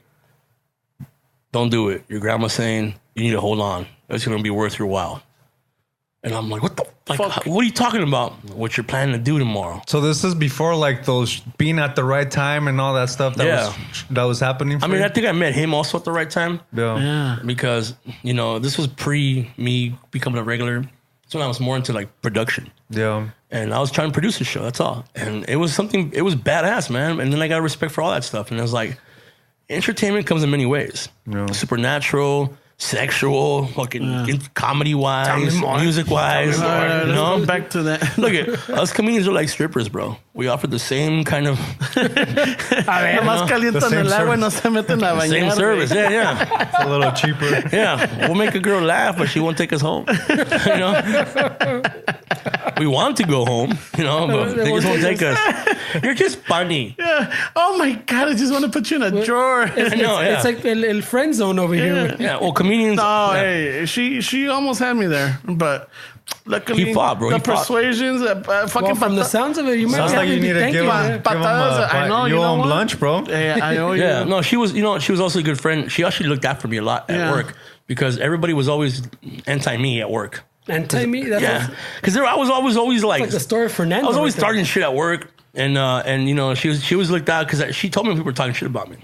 don't do it. Your grandma's saying you need to hold on. It's going to be worth your while. And I'm like, what the fuck? What are you talking about? What you're planning to do tomorrow? So this is before like those being at the right time and all that stuff that was happening for you? I think I met him also at the right time. Yeah. Because, this was pre me becoming a regular. That's when I was more into like production. Yeah. And I was trying to produce a show. That's all. And it was badass, man. And then I got respect for all that stuff. And it was like, entertainment comes in many ways. Yeah. Supernatural, sexual, fucking comedy-wise, music-wise. No, back to that. Look at us comedians are like strippers, bro. We offer the same kind of Nomás calientan el agua y no se meten a bañar. same service. Yeah. It's a little cheaper. Yeah, we'll make a girl laugh, but she won't take us home. You know, we want to go home, you know, but they just won't take us. You're just funny. Yeah. Oh my God, I just want to put you in a drawer. It's like el friend zone over here. Yeah, well, comedians. No, hey, she almost had me there, but luckily He fought, bro. The He fought. persuasions, fucking From the sounds of it, you might Sounds like you need to give him I know, you you know owe him what? lunch, bro. Yeah, I owe you. Yeah, no, she was also a good friend. She actually looked after me a lot at work because everybody was always anti-me at work. Anti-me? Yeah, because I was always like the story of Fernando. I was always right there. starting shit at work, and you know, she was looked out because she told me people were talking shit about me.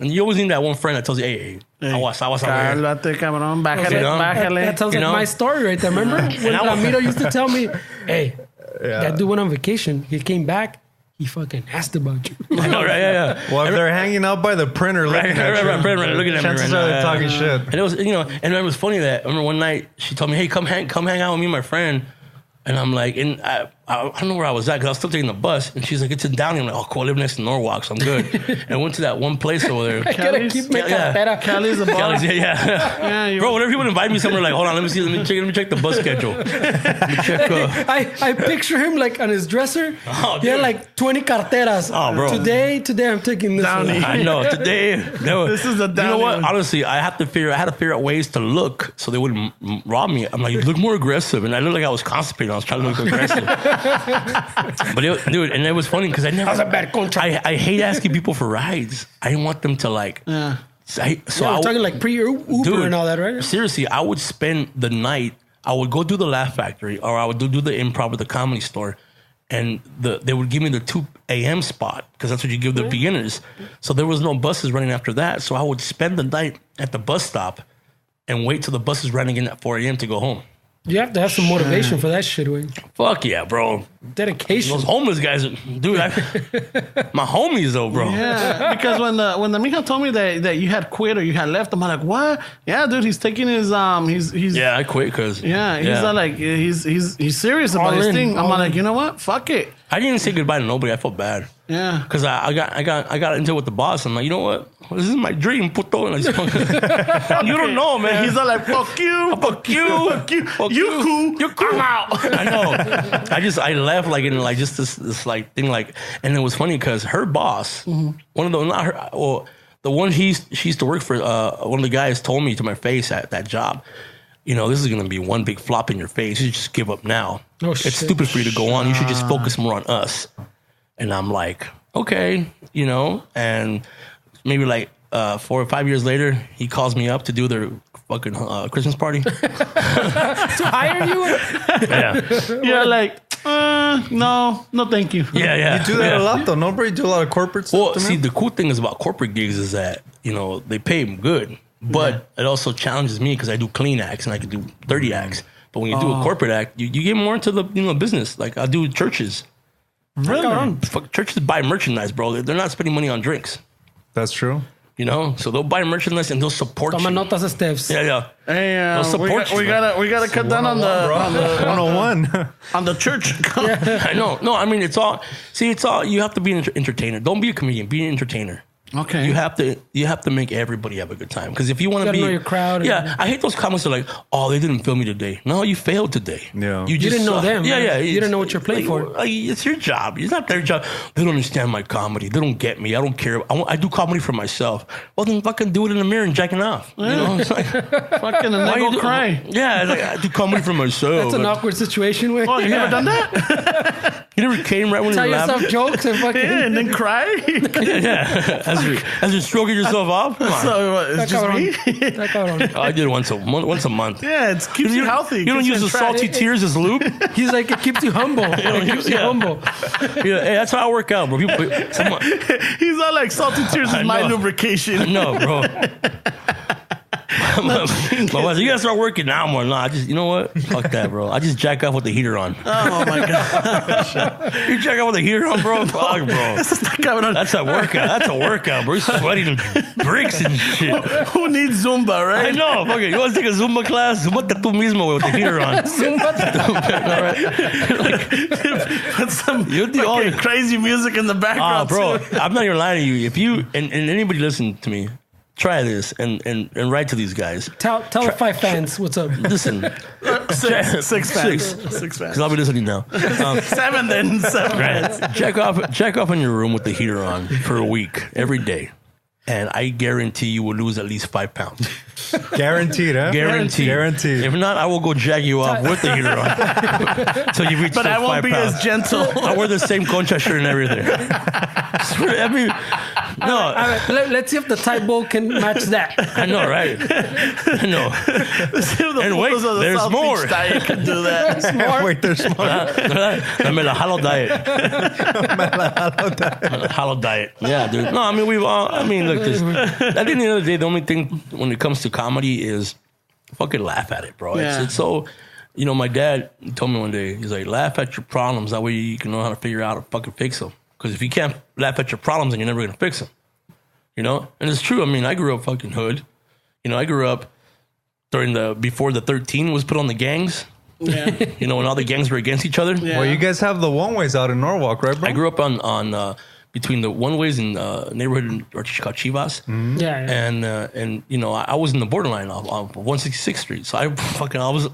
And you always need that one friend that tells you, hey, aguas over here. Cálmate, cabrón. Bájale, You know? bájale. That sounds like my story right there. Remember when Ramiro used to tell me, hey, that dude went on vacation. He came back. He fucking asked about you. I know, right? Yeah. Well, if they're hanging out by the printer looking at you, Looking at me chances right are now. they're talking shit. And it was, you know, and it was funny that I remember one night she told me, hey, come hang out with me and my friend. And I'm like, and I don't know where I was at because I was still taking the bus. And she's like, it's in Downey. I'm like, oh, cool, I live next to Norwalk, so I'm good. And I went to that one place over there. I gotta keep my cartera. Cali's the boss. Cali's, yeah. Bro, whenever he would invite me somewhere, like, hold on, let me check the bus schedule. Let me check. I picture him like on his dresser. Oh, he had dude. like 20 carteras. Oh, bro. Today I'm taking this Downey. one. I know. Today, This is the you know what? Downey one. Honestly, I had to figure out ways to look so they wouldn't rob me. I'm like, you look more aggressive, and I looked like I was constipated. I was trying to look aggressive. But dude, and it was funny because I never. That was a bad contract. I hate asking people for rides. I didn't want them to like. Yeah. So Yeah, we're talking like pre-Uber Dude, and all that, right? Seriously, I would spend the night. I would go do the Laugh Factory, or I would do the Improv at the Comedy Store, and they would give me the 2 a.m. spot because that's what you give the beginners. So there was no buses running after that. So I would spend the night at the bus stop and wait till the buses ran again at 4 a.m. to go home. You have to have some motivation for that shit, Wayne. Fuck yeah, bro. Dedication. Those homeless guys, dude. My homies though, bro. Yeah, because when the mija told me that you had quit or you had left, I'm like, what? Yeah, dude, he's taking his he's Yeah, I quit because he's not like he's serious about All his in, thing. I'm all like, in. you know what? Fuck it. I didn't even say goodbye to nobody. I felt bad. Yeah. Because I got into it with the boss. I'm like, you know what? This is my dream, puto. And I just, you don't know, man. He's all like, fuck you, fuck you, fuck you, fuck you cool, you're cool. I'm out. I know. I left like in like just this like thing like, and it was funny because her boss, one of the not her, well, the one she used to work for, one of the guys told me to my face at that job, you know, this is gonna be one big flop in your face. You should just give up now. Oh, it's shit. stupid for you to go on. You should just focus more on us. And I'm like, okay, you know, and maybe like 4 or 5 years later, he calls me up to do their fucking Christmas party. To hire you? Yeah, You're like, no, thank you. yeah. You do that a lot, though. No, bro, you do a lot of corporate stuff. Well, to see, me. the cool thing is about corporate gigs is that, you know, they pay them good, but it also challenges me because I do clean acts and I can do 30 acts. But when you do a corporate act, you get more into the business. Like I do churches. Really? Fuck, churches buy merchandise, bro. They're not spending money on drinks. That's true. You know, so they'll buy merchandise and they'll support Toma you. notas, Steps. Yeah. Hey, They'll support we you, gotta cut down on the 101. on the church. I know. No, I mean, it's all. You have to be an entertainer. Don't be a comedian. Be an entertainer. Okay. You have to make everybody have a good time. Because if you want to gotta be know your crowd. Yeah, I hate those comments that are like, oh, they didn't feel me today. No, you failed today. Yeah. You didn't know them, Yeah, man. yeah. You didn't know what you're playing for. It's your job. It's not their job. They don't understand my comedy. They don't get me. I don't care. I do comedy for myself. Well, then fucking do it in the mirror and jacking off. You know, it's like, Fucking and why they you go do- cry. Yeah, it's like, I do comedy for myself. That's an awkward situation, Wayne. Oh, you never done that? You never came right when Tell you were yourself laughing. jokes and fucking... Yeah, and then cry. Yeah, as you're stroking yourself off. Come on. So it's just me. That cabrón. Oh, I did it once a month. Yeah, it keeps you healthy. You don't keeps use in the track. salty tears as lube. He's like, it keeps you humble. It keeps you Yeah. humble. Yeah, hey, that's how I work out, bro. Someone, He's all like salty tears is I my know. lubrication. no, bro. My wife, you gotta start working now more. No, I just, you know what? Fuck that, bro. I just jack off with the heater on. Oh my god! You jack off with the heater on, bro? Fuck, bro. That's a workout, bro. You're sweating bricks and shit. Who needs Zumba, right? I know. Fuck it. You want to take a Zumba class? Zumba tú mismo with the heater on. Put some crazy music in the background. Bro, too. I'm not even lying to you. If you and anybody listen to me, try this and write to these guys. Tell the 5 fans what's up. Listen, Six fans. Because I'll be listening now. 7 then. 7. Right. Check off in your room with the heater on for a week every day, and I guarantee you will lose at least 5 pounds. Guaranteed, huh? Guaranteed. If not, I will go jag you off with the heater on. So you reach. But I won't be as gentle. I wear the same concha shirt and everything. I mean, no. All right, let's see if the Thai bowl can match that. I know, right? I know. And wait, there's more. Diet can do that. Yeah, wait, there's more. I'm in a hollow diet. Hollow diet. Yeah, dude. No, I mean, we've all, I mean, look, at the end of the day, the only thing when it comes to comedy is fucking laugh at it, bro. Yeah. It's so, you know, my dad told me one day, he's like, laugh at your problems. That way you can know how to figure out how to fucking fix them. Because if you can't laugh at your problems, then you're never going to fix them. You know? And it's true. I mean, I grew up fucking hood. You know, I grew up before the 13 was put on the gangs. Yeah. You know, when all the gangs were against each other. Yeah. Well, you guys have the one-ways out in Norwalk, right, bro? I grew up on between the one-ways in neighborhood called Chivas. Mm-hmm. Yeah. And you know, I was in the borderline of 166th Street. So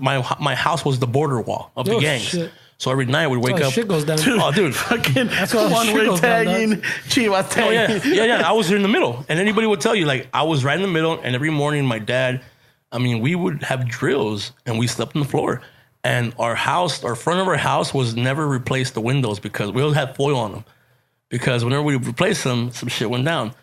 my house was the border wall of the gangs. Shit. So every night I would wake up. Shit goes down. Oh, dude. Fucking That's why one-way shit tagging, Chivas Oh, tagging. yeah. I was in the middle. And anybody would tell you, like, I was right in the middle. And every morning, my dad, I mean, we would have drills and we slept on the floor. And our front of our house was never replaced the windows because we always had foil on them. Because whenever we replaced them, some shit went down.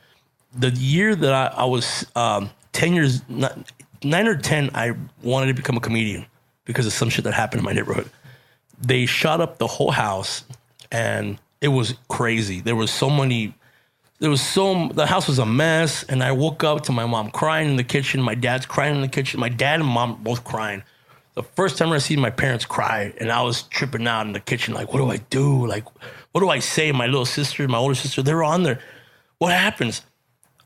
The year that I was 10 years, 9 or 10, I wanted to become a comedian because of some shit that happened in my neighborhood. They shot up the whole house, and it was crazy. The house was a mess, and I woke up to my mom crying in the kitchen, my dad's crying in the kitchen, my dad and mom both crying. The first time I seen my parents cry, and I was tripping out in the kitchen, like, what do I do? Like, what do I say? My little sister, my older sister, they were on there. What happens?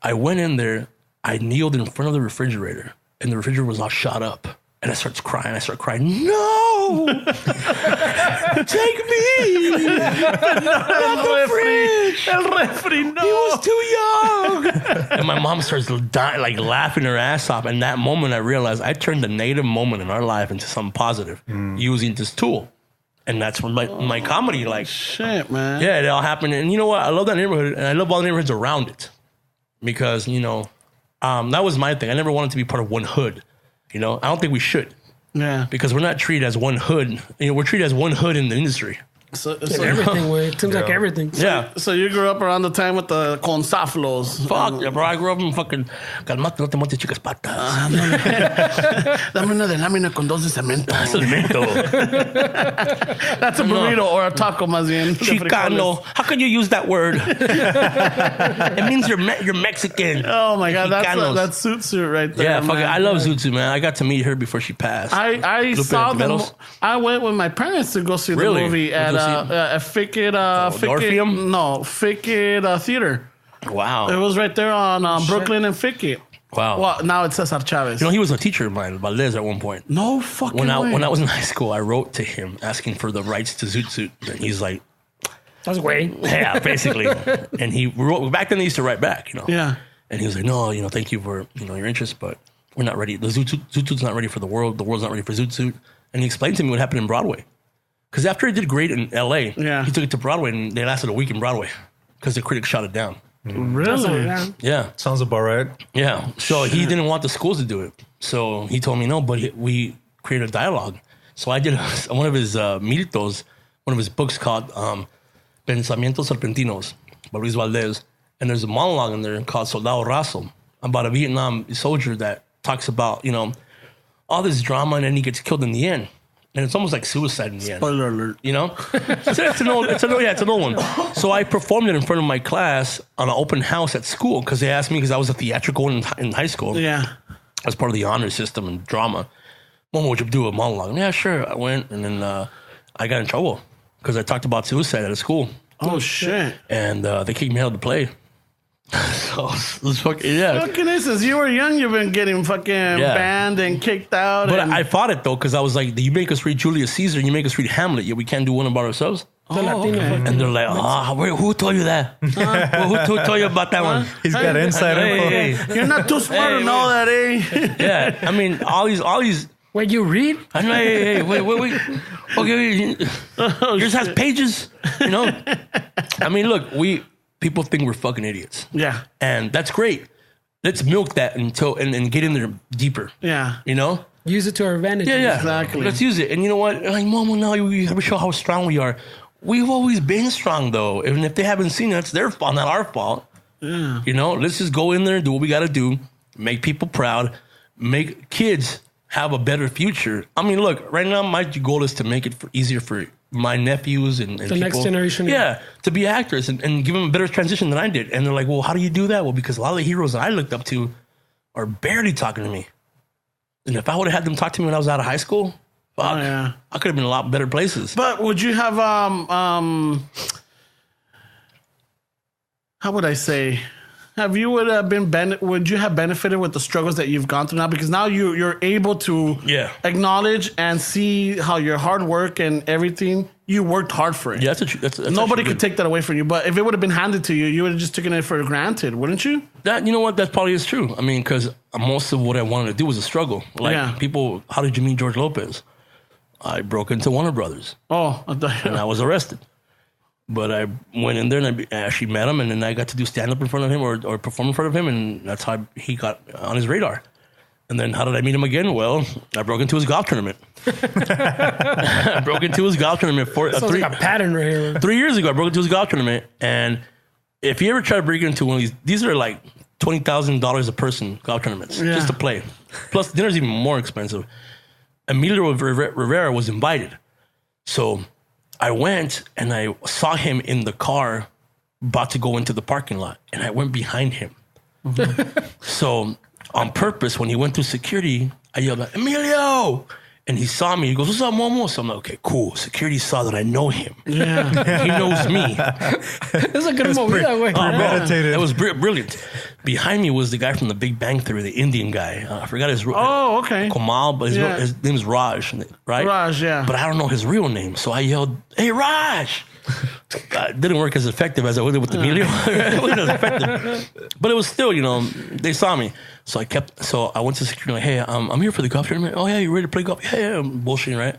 I went in there, I kneeled in front of the refrigerator, and the refrigerator was all shot up. And I start crying. No! Take me! Not the fridge! El refri, no! He was too young! And my mom starts dying, like laughing her ass off. And that moment I realized I turned a negative moment in our life into something positive using this tool. And that's when my comedy, like... Shit, man. Yeah, it all happened. And you know what? I love that neighborhood. And I love all the neighborhoods around it. Because, you know, that was my thing. I never wanted to be part of one hood. You know, I don't think we should. Yeah. Because we're not treated as one hood. You know, we're treated as one hood in the industry. So Everything, way. It seems like everything. Yeah. So you grew up around the time with the consaflos. Fuck, yeah, bro. I grew up in fucking... Calmate, no te montes chicas patas. Dame una de lámina con 2 de cemento. Cemento. That's a burrito or a taco, más bien. Chicano. How can you use that word? It means you're Mexican. Oh my God, Chicanos. that's Zoot Suit right there. Yeah, fuck it. man. I love Zoot Suit, man. I got to meet her before she passed. I saw them. Meadows? I went with my parents to go see the Really? movie at Fickett. Orpheum? No, Fickett Theater. Wow. It was right there on Brooklyn and Fickett. Wow. Well, now it's Cesar Chavez. You know, he was a teacher of mine, Valdez, at one point. No fucking When way. I was in high school, I wrote to him asking for the rights to Zoot Suit. And he's like, That's great. yeah, basically. And he wrote, back then they used to write back, you know. Yeah. And he was like, no, you know, thank you for, you know, your interest, but we're not ready. The Zoot Suit's not ready for the world. The world's not ready for Zoot Suit. And he explained to me what happened in Broadway. Because after it did great in L.A., he took it to Broadway, and they lasted a week in Broadway because the critics shot it down. Really? Yeah. Sounds about right. Yeah. So he didn't want the schools to do it. So he told me no, but we created a dialogue. So I did one of his militos, one of his books called Pensamientos Serpentinos by Luis Valdez. And there's a monologue in there called Soldado Raso about a Vietnam soldier that talks about, you know, all this drama, and then he gets killed in the end. And it's almost like suicide in the end. Spoiler alert. You know? It's an old one. So I performed it in front of my class on an open house at school because they asked me because I was a theatrical in high school. Yeah. as part of the honor system and drama. Momo, would you do a monologue? Yeah, sure. I went, and then I got in trouble because I talked about suicide at a school. Oh, shit. And they kicked me out of the play. So it was fucking, yeah. Fucking since you were young, you've been getting fucking banned and kicked out. But I fought it, though, because I was like, you make us read Julius Caesar and you make us read Hamlet, yet we can't do one about ourselves. Latino. And they're like, who told you that? Who told you about that one? He's got inside info. Hey, you're not too smart to know that, eh? Yeah, I mean, all these. Wait, you read? I know, hey, wait. Okay, yours has pages, you know? I mean, look, people think we're fucking idiots. Yeah. And that's great. Let's milk that until and get in there deeper. Yeah. You know? Use it to our advantage. Yeah. Exactly. Let's use it. And you know what? Like, Momo, now we have to show how strong we are. We've always been strong, though. And if they haven't seen it, it's their fault, not our fault. Yeah. You know, let's just go in there and do what we got to do. Make people proud. Make kids have a better future. I mean, look, right now, my goal is to make it easier for my nephews and the people, next generation. Yeah, to be actors and give them a better transition than I did. And they're like, well, how do you do that? Well, because a lot of the heroes that I looked up to are barely talking to me. And if I would have had them talk to me when I was out of high school, fuck, I could have been in a lot better places. But would you have how would I say? Would you have benefited with the struggles that you've gone through now? Because now you're able to acknowledge and see how your hard work and everything, you worked hard for it. Yeah, that's nobody could take that away from you. But if it would have been handed to you, you would have just taken it for granted, wouldn't you? You know what? That probably is true. I mean, because most of what I wanted to do was a struggle. Like people, how did you meet George Lopez? I broke into Warner Brothers. Oh, and I was arrested. But I went in there and I actually met him, and then I got to do stand-up in front of him or perform in front of him, and that's how he got on his radar. And then how did I meet him again? Well, I broke into his golf tournament. I broke into his golf tournament Sounds like a pattern right here. 3 years ago, I broke into his golf tournament, and if you ever try to break into one of these are like $20,000 a person golf tournaments just to play. Plus, dinner's even more expensive. Emilio Rivera was invited. So I went and I saw him in the car about to go into the parking lot, and I went behind him. So on purpose, when he went through security, I yelled out, Emilio! And he saw me. He goes, what's up, Momo? So I'm like, okay, cool. Security saw that I know him. Yeah. He knows me. That's a good movie that way. Premeditated. That was brilliant. Behind me was the guy from the Big Bang Theory, the Indian guy. I forgot his real name. Oh, okay. Kamal, but his name is Raj, right? Raj, yeah. But I don't know his real name. So I yelled, hey, Raj! It didn't work as effective as I would with Emilio. It wasn't as effective. But it was still, they saw me. So I went to security, like, hey, I'm here for the golf tournament. Oh, yeah, you ready to play golf? Yeah, I'm bullshitting, right?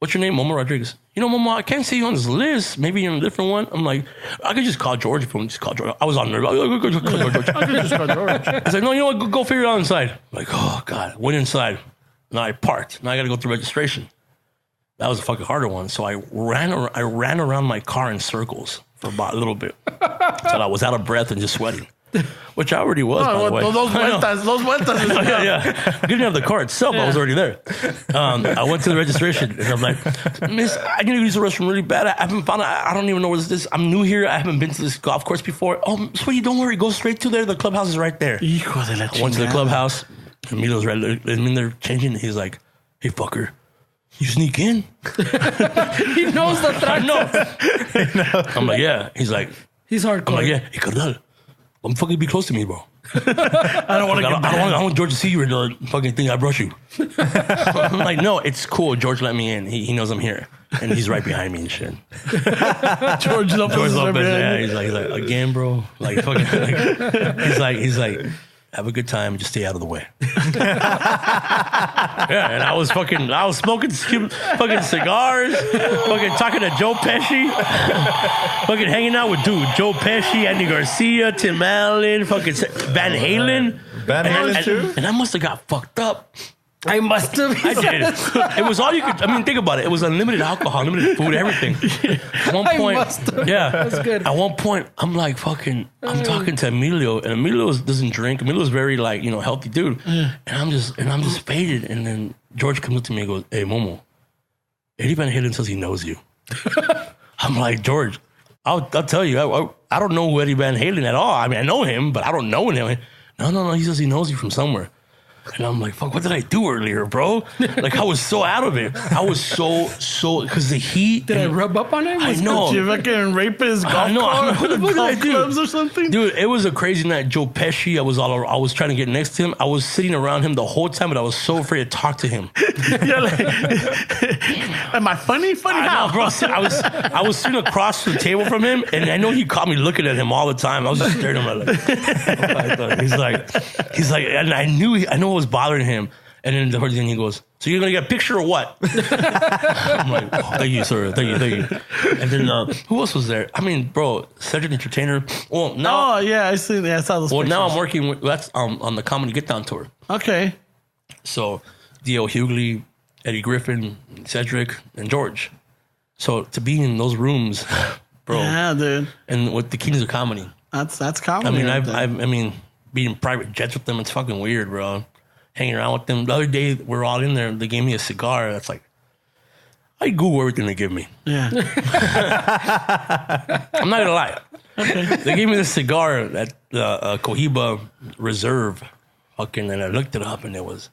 What's your name? Momo Rodriguez. Momo, I can't see you on this list. Maybe you're on a different one. I'm like, I could just call George if you want to just call George. I was on there. I could just call George. It's like, no, you know what? Go figure it out inside. I'm like, oh, God. Went inside. Now I parked. Now I got to go through registration. That was a fucking harder one. So I ran around my car in circles for about a little bit. Until I was out of breath and just sweating. Which I already was, by the way. Those vueltas. Yeah. Didn't have the car itself. I was already there. I went to the registration, and I'm like, Miss, I need to use the restroom really bad. I don't even know where this is. I'm new here. I haven't been to this golf course before. Oh, sweetie, don't worry. Go straight to there. The clubhouse is right there. I went to the clubhouse. Emilio's right in there changing. He's like, hey, fucker. You sneak in? He knows the track. No. I'm like, yeah. He's like, he's hardcore. I'm like, yeah. Hey, carnal, I'm fucking be close to me, bro. I don't want George to see you in the fucking thing I brought you. I'm like, no, it's cool. George let me in. He knows I'm here. And he's right behind me and shit. George Lopez. Yeah. He's like, again, bro. Like, fucking, he's like, have a good time. Just stay out of the way. Yeah, and I was smoking fucking cigars, fucking talking to Joe Pesci, fucking hanging out with Joe Pesci, Andy Garcia, Tim Allen, fucking Van Halen. Van Halen too? And I must have got fucked up. I must have. I did. It was all you could. I mean, think about it. It was unlimited alcohol, unlimited food, everything. At one point, that's good. At one point, I'm like fucking. I'm talking to Emilio, and Emilio doesn't drink. Emilio's very like healthy dude, and I'm just faded. And then George comes up to me and goes, "Hey, Momo, Eddie Van Halen says he knows you." I'm like, George, I'll tell you. I don't know who Eddie Van Halen at all. I mean, I know him, but I don't know him. No. He says he knows you from somewhere. And I'm like, fuck, what did I do earlier, bro? Like, I was so out of it. I was so, because the heat. Did I rub up on him? I know. Did you fucking rape his golf clubs or something? Dude, it was a crazy night. Joe Pesci, I was trying to get next to him. I was sitting around him the whole time, but I was so afraid to talk to him. You're like, am I funny? Funny how? Know, bro. I was sitting across the table from him, and I know he caught me looking at him all the time. I was just staring at him like, he's like, and I know what was bothering him. And then the first thing he goes, so you're gonna get a picture or what? I'm like, oh, thank you, sir. Thank you. And then who else was there? I mean, bro, Cedric Entertainer. Well, now. Oh yeah, I saw those. Well, pictures. now I'm working with that's on the Comedy Get Down tour. Okay. So, D.L. Hughley, Eddie Griffin, Cedric, and George. So to be in those rooms, bro. Yeah, dude. And with the Kings of Comedy. That's comedy. I mean, being in private jets with them, it's fucking weird, bro. Hanging around with them. The other day, we're all in there. They gave me a cigar. That's like, I Google everything they give me. Yeah. I'm not gonna lie. Okay. They gave me this cigar at the Cohiba Reserve, fucking, and I looked it up, and it was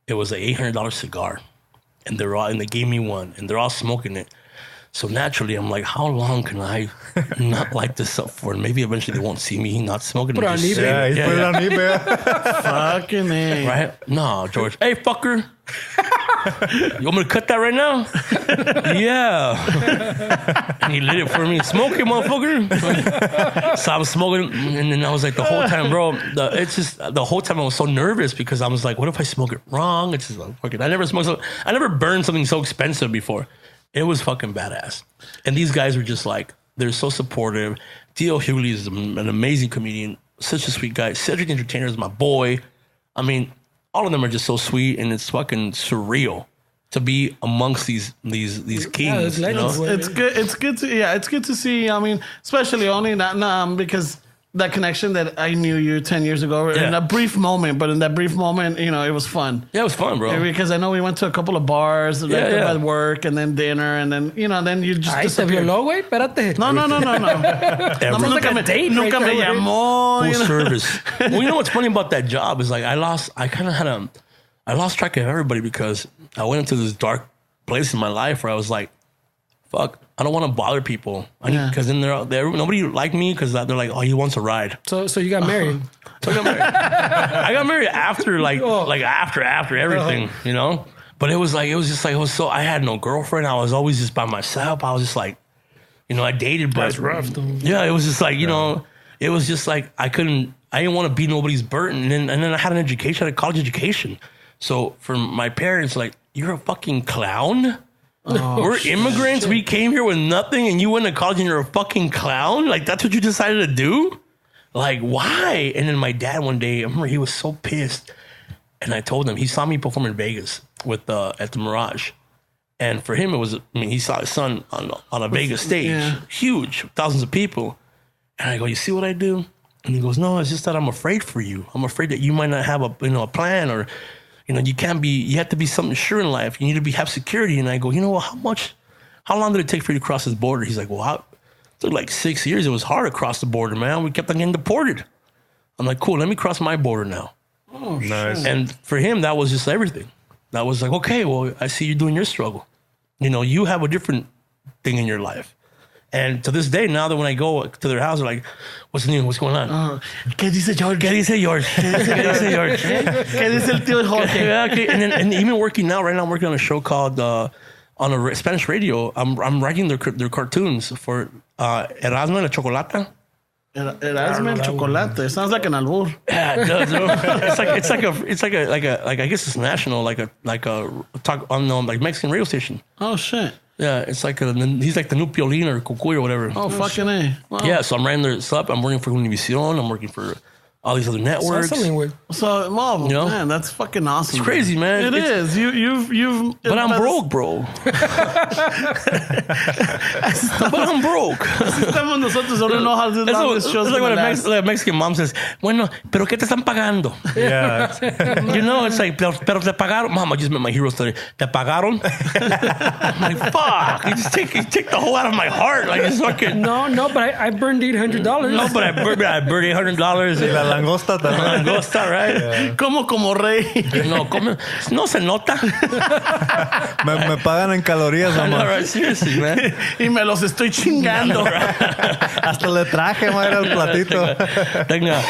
an $800 cigar, and they gave me one, and they're all smoking it. So naturally, I'm like, how long can I not light this up for? And maybe eventually they won't see me not smoking. Put it on eBay. Yeah, put it on eBay. Fucking A. Right? No, George. Hey, fucker. You want me to cut that right now? Yeah. And he lit it for me. Smoke it, motherfucker. So I was smoking, and then I was like, the whole time, bro, the whole time I was so nervous because I was like, what if I smoke it wrong? It's just like, fuck it. I never burned something so expensive before. It was fucking badass. And these guys were just like, they're so supportive. D.L. Hughley is an amazing comedian, such a sweet guy. Cedric Entertainer is my boy. I mean, all of them are just so sweet, and it's fucking surreal to be amongst these kings. Yeah, you know? It's good. It's good to see. I mean, especially only that because that connection that I knew you 10 years ago in a brief moment, but in that brief moment, it was fun. Yeah, it was fun, bro. Yeah, because I know we went to a couple of bars, at work, and then dinner, and then, then you just disappear. No, güey, espérate. No. Nunca me llamó. Full service. Well, you know what's funny about that job is like I lost track of everybody because I went into this dark place in my life where I was like, fuck, I don't want to bother people. Because then nobody liked me because they're like, oh, he wants a ride. So you got married. So I got married. I got married after after everything, But it was so, I had no girlfriend. I was always just by myself. I was just like, I dated, but that's rough, though. Yeah, it was just like, it was just like I didn't want to be nobody's burden. And then I had an education, I had a college education. So for my parents, like, you're a fucking clown? We're immigrants. Shit. We came here with nothing, and you went to college and you're a fucking clown? Like, that's what you decided to do? Like, why? And then my dad one day, I remember he was so pissed. And I told him, he saw me perform in Vegas at the Mirage. And for him, he saw his son on a Vegas stage. Huge, thousands of people. And I go, you see what I do? And he goes, no, it's just that I'm afraid for you. I'm afraid that you might not have a plan, or you have to be something sure in life. You need to have security. And I go, how long did it take for you to cross this border? He's like, well, it took like 6 years. It was hard to cross the border, man. We kept on getting deported. I'm like, cool, let me cross my border now. Oh, nice. shit. And for him, that was just everything. That was like, okay, well, I see you doing your struggle. You have a different thing in your life. And to this day, now that when I go to their house, they're like, what's new? What's going on? ¿Qué dice George? ¿Qué dice George? ¿Qué dice el tío Jorge? Okay. And even working now, right now I'm working on a show called, on a Spanish radio, I'm writing their cartoons for Erasmo and la Chocolata. Erasmo el chocolate. It sounds like an albur. Yeah, it does. It's like a I guess it's national, like a talk on like Mexican radio station. Oh shit. Yeah, it's like he's like the new Piolín or Cucuy or whatever. Oh fucking A. Wow. Yeah, so I'm writing their stuff. I'm working for Univision. I'm working for all these other networks. Something weird. So, Mom, man, that's fucking awesome. It's crazy, man. It is. You've. But I'm broke, bro. But I'm broke. Estamos nosotros don't know how to do this show. It's like when a Mexican mom says, bueno, pero ¿qué te están pagando? Yeah. It's like, pero te pagaron. Mom, I just met my hero study. Te pagaron? I'm like, fuck. You take the whole out of my heart. Like, it's fucking. No, but I burned $800. No, but I burned $800. langosta también. Langosta, right? Yeah. Como rey. No se nota. Me pagan en calorías, I know, nomás. right? Seriously, man. Y me los estoy chingando. Hasta le traje, madre, el platito. Tenga,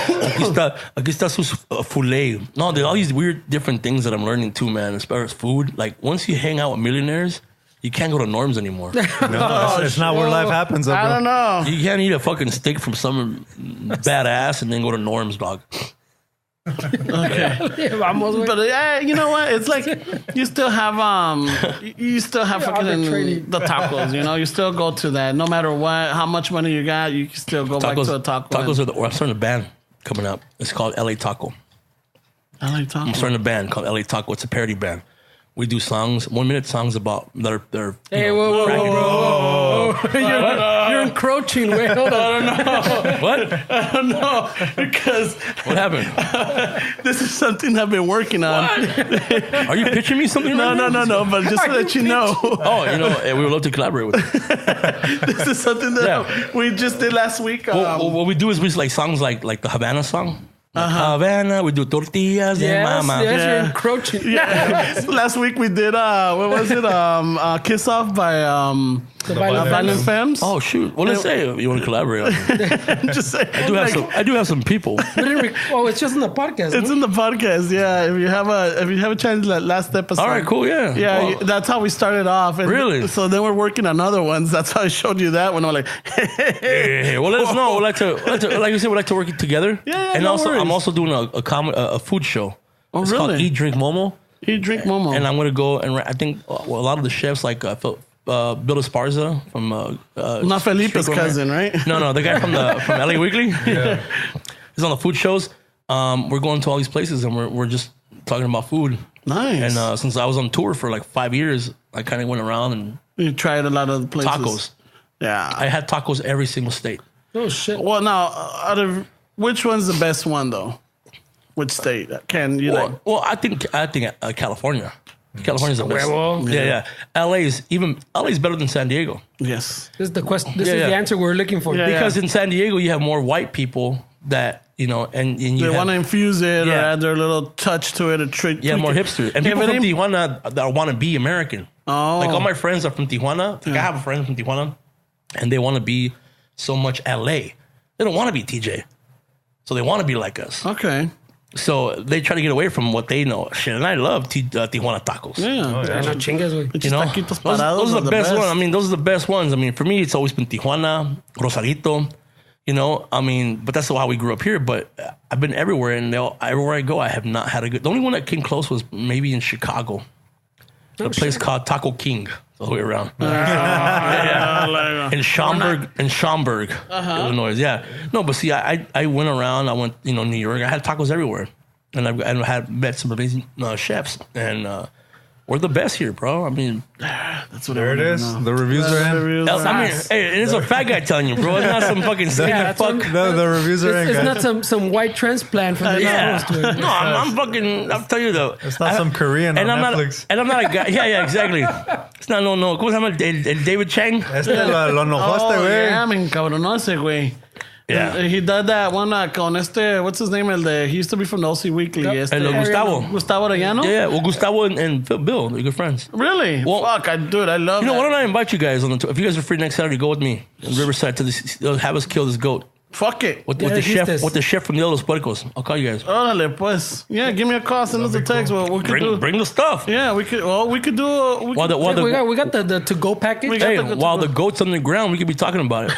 aquí está su filet. No, there's all these weird different things that I'm learning too, man, as far as food. Like, once you hang out with millionaires, you can't go to Norm's anymore. No, it's not where life happens, though, bro. I don't know. You can't eat a fucking steak from some badass and then go to Norm's, dog. Okay. Vamos, güey. But yeah, you know what? It's like you still have fucking arbitrary. the tacos. You know, you still go to that. No matter what, how much money you got, you can still go back to a taco. Tacos are I'm starting a band coming up. It's called LA Taco. I like tacos. I'm starting a band called LA Taco. It's a parody band. We do songs, 1 minute songs about that are Hey, whoa. You're encroaching. Wait, hold on. What? I don't know because What happened? this is something I've been working on. Are you pitching me something? No, right now? no. But just to let you know, Oh, we would love to collaborate with you. this is something that we just did last week. What we do is we just like songs like the Havana song. Havana, we do tortillas de mama. Yes, Yeah. you're encroaching. Yeah. Last week we did what was it? Kiss Off by The Violent Violent Femmes. Femmes. Oh shoot! Well, let's say you want to collaborate. On it. Just saying. I do have some people. It's just in the podcast. It's in the podcast. Yeah, if you have a chance, last episode. All right, cool. Yeah. Yeah, Well, that's how we started off. And Really? So then we're working on other ones. That's how I showed you that one. I'm like, hey, well, let us know. We'd like to, like you said, we'd like to work together. Yeah, and no also, worries. I'm also doing a food show. Oh, It's called really? Eat, Drink, Momo. You drink Momo. And I'm gonna go and I think a lot of the chefs like Bill Esparza from Not Felipe's Chico, cousin, right? No, the guy from LA Weekly. Yeah, he's on the food shows. We're going to all these places and we're just talking about food. Nice. And since I was on tour for like 5 years, I kind of went around and You tried a lot of places. tacos. Yeah. I had tacos every single state. Oh, shit. Well, now, out of which one's the best one though? Which state can you like? Well, I think California. California's the best. Huevo. Yeah. LA's better than San Diego. Yes. This is the question. This is Yeah. the answer we're looking for. Yeah. Because in San Diego you have more white people that and you They have, want to infuse it or Yeah. add their little touch to it or trick. yeah, more hipsters. And people from Tijuana that want to be American. Oh. Like all my friends are from Tijuana. Like I have a friend from Tijuana and they want to be so much LA. They don't want to be TJ. So they want to be like us. Okay. So they try to get away from what they know. Shit, and I love Tijuana tacos. Yeah. Yeah, no chingas, güey. You know, Taquitos those parados are the best best. ones. I mean, those are the best ones. I mean, for me, it's always been Tijuana, Rosarito. You know, I mean, but that's how we grew up here. But I've been everywhere, and everywhere I go, I have not had a good. The only one that came close was maybe in Chicago, a place called Taco King, all the way around. In Schaumburg, Illinois. Yeah, no, but see, I went around. I went, New York. I had tacos everywhere, and I had met some amazing chefs, and we're the best here, bro. I mean, That's what There it is. Know. The reviews are in. I mean, hey, it's a fat guy telling you, bro. It's not some fucking skinny that's fuck. what- No, the reviews are in, It's guys. not some white transplant from the Yeah. East Coast. Dude. No, I'm fucking. I'll tell you though. It's not some Korean on I'm Netflix. not a guy. Yeah, exactly. It's not no. ¿Cómo se llama? El David Chang. Lo enojaste, Oh, güey. yeah, me encabronó ese güey. Yeah. He did that one con what's his name? He used to be from the OC Weekly. El Gustavo. Gustavo Arellano? Yeah. Well, Gustavo and Bill, they're good friends. Really? Well, Fuck, I love You know, that. why don't I invite you guys on the tour? If you guys are free next Saturday, go with me in Riverside to have us kill this goat Fuck it. with Yeah, the chef dijiste. with the chef from the Los Puercos. I'll call you guys. Órale, pues. Yeah, give me a call. Send us a text. Well, we could do. Bring the stuff. Yeah, we could. Well, we could do. While the We got the to-go package. We got Hey, the- while the goat's on the ground, we could be talking about it.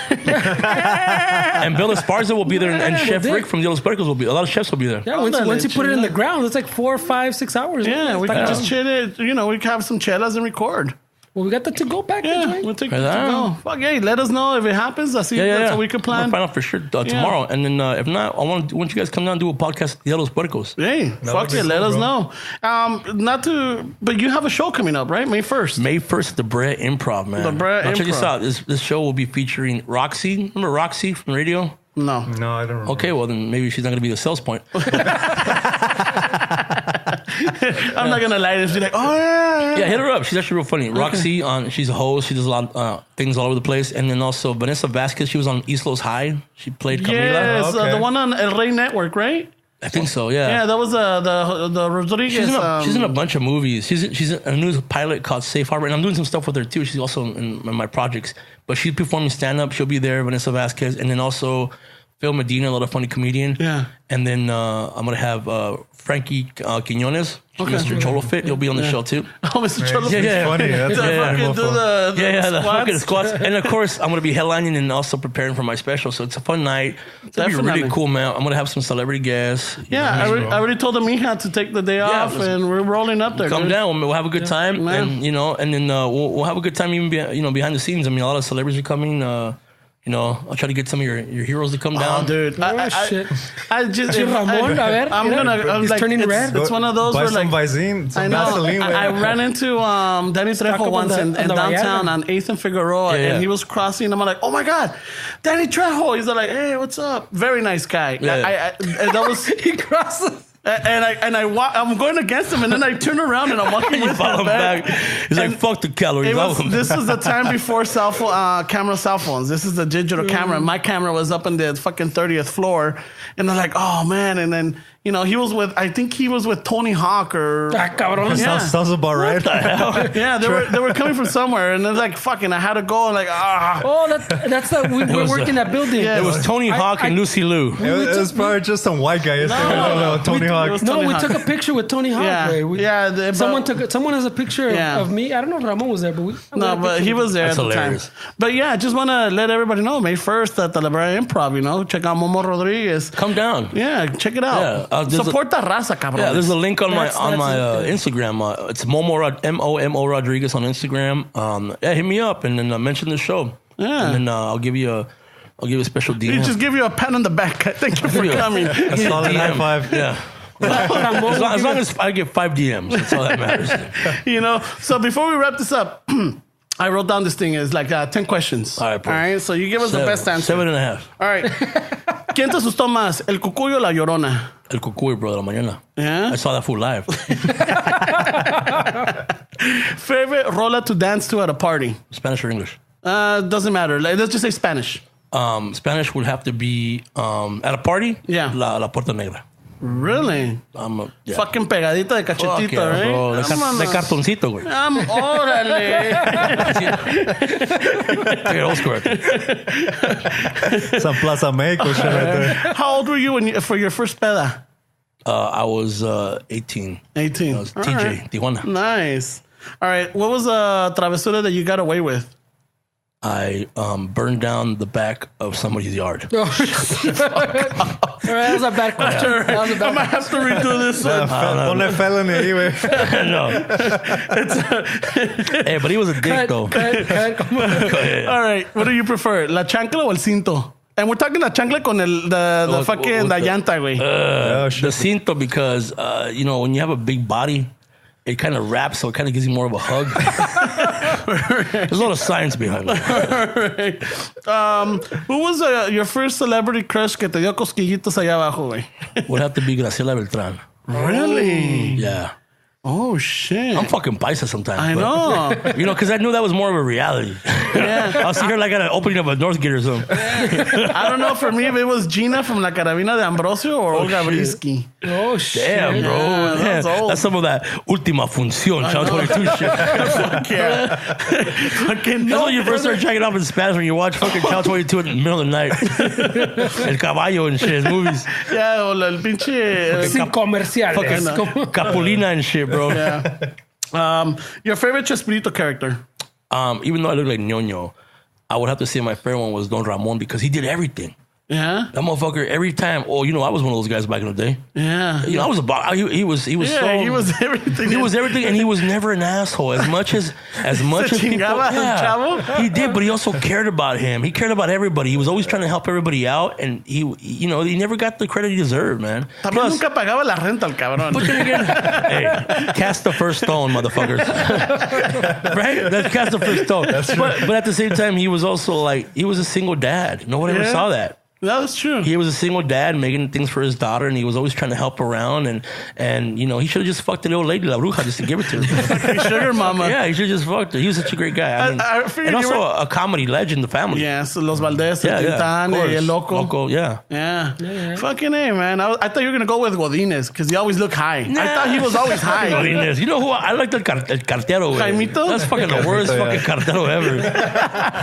And Bill Esparza will be there, and Chef we'll do. Rick from the Los Puercos will be. A lot of chefs will be there. Yeah, once you put it in the ground, it's like 4, 5, 6 hours. Yeah, we It's could like- just chill it. We could have some chelas and record. Well, we got the to-go package. Yeah, right? we'll take it Right to on. go. Fuck yeah, let us know if it happens. That's what we could plan. We'll find out for sure tomorrow, and then if not, I want you guys come down and do a podcast. The Los Puercos. Hey, fuck be it, let cool, us bro. know. But you have a show coming up, right? May 1st. May 1st at the Brea Improv, man. The Brea Now check this Improv. out. This show will be featuring Roxy. Remember Roxy from the radio? No. No, I don't remember. Okay, well then maybe she's not going to be the sales point. I'm not gonna lie. She's like, oh yeah. Yeah, hit her up. She's actually real funny. Roxy, she's a host. She does a lot of things all over the place. And then also Vanessa Vasquez. She was on East Los High. She played Camila. Yes, the one on El Rey Network, right? I think so. Yeah. Yeah, that was the Rodriguez. She's in a bunch of movies. She's in a new pilot called Safe Harbor, and I'm doing some stuff with her too. She's also in my projects, but she's performing stand up. She'll be there. Vanessa Vasquez, and then also Phil Medina, a lot of funny comedian. Yeah. And then I'm gonna have Frankie Quinones, Mr. Cholo Fit. He'll be on the show too. Oh, Mr. Cholo Fit. Yeah. Funny. That's The fucking squats. And of course, I'm gonna be headlining and also preparing for my special. So it's a fun night. It's gonna be really cool, man. I'm gonna have some celebrity guests. Yeah, I already told him he had to take the day off, and we're rolling up there. Come down. We'll have a good time, and then we'll have a good time even behind the scenes. I mean, a lot of celebrities are coming. I'll try to get some of your heroes to come down. Oh, dude. Shit. I just... Ramon, he's turning red. It's one of those where like... Visine, I know. Vaseline, I ran into Danny Trejo once in downtown on 8th and Figueroa, and he was crossing. I'm like, oh my God, Danny Trejo. He's like, hey, what's up? Very nice guy. Yeah. That was... He crosses. I'm going against him, and then I turn around and I'm walking with him back. He's like, fuck the calories. This was the time before cell phones. This is the digital camera. My camera was up on the fucking 30th floor, and I'm like, oh man. And then he was with Tony Hawk or cabrón. Yeah. Sounds about right. Yeah, they were coming from somewhere, and they're like, fucking, I had to go. And like, Oh, that's that we're working that building. Yeah, it was Tony Hawk and Lucy Liu. It was probably just some white guy. No, Tony Hawk. We took a picture with Tony Hawk. Yeah, someone has a picture of me. I don't know if Ramon was there, but he was there. That's at the hilarious. time. But yeah, I just want to let everybody know, May 1st at the La Brea Improv. Check out Momo Rodriguez. Come down. Yeah, check it out. Support the raza, cabrón. Yeah, there's a link on my Instagram. It's Momo Rodriguez on Instagram. Hit me up and then mention the show. Yeah, and then I'll give you a special DM. He just give you a pat on the back. Thank you for coming. A solid high five. Yeah. as long as I get 5 DMs, that's all that matters. So before we wrap this up, I wrote down this thing. It's like 10 questions. All right, so you give us the best answer. 7.5. All right. ¿Quién te asustó más, el cucuy o la llorona? El cucuy, bro, de la mañana. Yeah? I saw that fool live. Favorite rola to dance to at a party? Spanish or English? Doesn't matter. Let's just say Spanish. Spanish would have to be at a party. Yeah. La Puerta Negra. Really? Yeah. Fucking pegadita de cachetito, yeah, right? Bro. De cartoncito, güey. Órale. Old school. Some Plaza Mexico shit right there. How old were you for your first peda? I was 18. 18. I was TJ, right. Tijuana. Nice. All right. What was a travesura that you got away with? I burned down the back of somebody's yard. All right, that was a bad question. I might have to redo this one. Ponle felony ahí, güey. No. Hey, but he was a dick, though. Go ahead. All right. What do you prefer? La chancla o el cinto? And we're talking la chancla con the fucking la llanta, güey. The cinto, because, when you have a big body, it kind of wraps, so it kind of gives you more of a hug. There's a lot of science behind it. Right. Who was your first celebrity crush que te dio cosquillitos allá abajo, güey? Would have to be Graciela Beltrán. Really? Yeah. Oh, shit. I'm fucking paisa sometimes. I know. Because I knew that was more of a reality. Yeah. I'll see her like at an opening of a Northgate or something. I don't know for me if it was Gina from La Carabina de Ambrosio or Olga Brisky. Oh, shit. Damn, bro. Yeah, that's some of that Última Función, Channel 22 shit. Fuck yeah. Fucking That's when you first start checking off in Spanish when you watch fucking Channel 22 in the middle of the night. El Caballo and shit, his movies. Yeah, o el pinche... Sin comerciales. Fucking Capulina and shit, bro. Yeah. Your favorite Chespirito character? Even though I look like Ñoño, I would have to say my favorite one was Don Ramon because he did everything. Yeah. That motherfucker every time. Oh, I was one of those guys back in the day. Yeah. I was he was he was everything. He was everything, and he was never an asshole. As much as people, chavo? he did, but he also cared about him. He cared about everybody. He was always trying to help everybody out, and he never got the credit he deserved, man. También nunca pagaba la renta, el cabrón. But then again, hey, cast the first stone, motherfuckers. Right? That's cast the first stone. But at the same time, he was also he was a single dad. Nobody ever saw that. That was true. He was a single dad making things for his daughter, and he was always trying to help around. And you know, he should have just fucked the old lady, La Bruja, just to give it to her. Sugar mama. Yeah, he should have just fucked her. He was such a great guy. I mean, and also a comedy legend, the family. Yes, Los Valdez, El Loco. Loco, yeah. Fucking A, man. I thought you were going to go with Godínez because he always looked high. I thought he was always high. Godínez. You know who? I like el cartero. Jaimito? That's fucking the worst fucking cartero ever.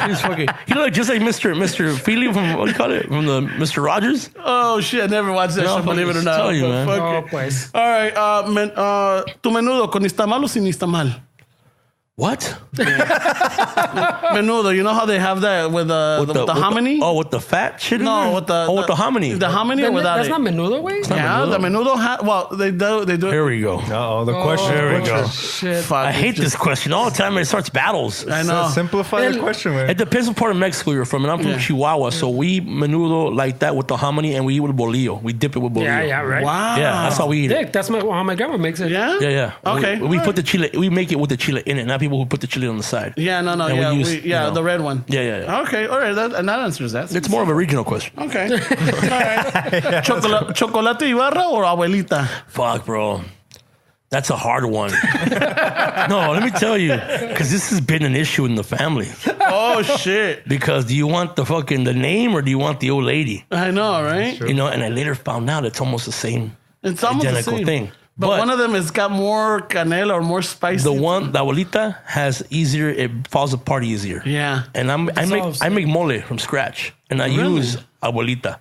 He's fucking, he looked like just like Mr. Feely from, what do you call it? From the Mr. Rogers? Oh, shit. I never watched that show, believe it or not. Tell you, man. All right. Tu menudo, con nistamal o sin nistamal? What? Menudo, you know how they have that with the hominy? With the fat shit? No, with the with the hominy. The hominy or without That's it? not menudo, way? Yeah, the menudo. Well, they do it. Here we go. The question. Here we go. Shit. Fuck, I hate this question all the time. It starts battles. I know. Simplify the question, man. It depends what part of Mexico you're from. And I'm from Chihuahua, so we menudo like that with the hominy, and we eat with bolillo. We dip it with bolillo. Yeah, right. Wow. Yeah, that's how we eat it. Dick, that's how my grandma makes it. Yeah? Yeah. Okay. We put the chile. We make it with the chile in it, not people who put the chile on the side. Yeah, no. And Yeah, we use, the red one. Yeah. Okay, all right. And that answers that. It's more of a regional question. Okay. All right. Chocolate Ibarra or abuelita? Fuck, bro. That's a hard one. No, let me tell you, because this has been an issue in the family. Oh, shit. Because do you want the name or do you want the old lady? I know, right? You know, and I later found out it's almost the same. It's almost identical the same thing. But one of them has got more canela or more spicy. The abuelita has easier. It falls apart easier. Yeah. And I make mole from scratch, and I use abuelita,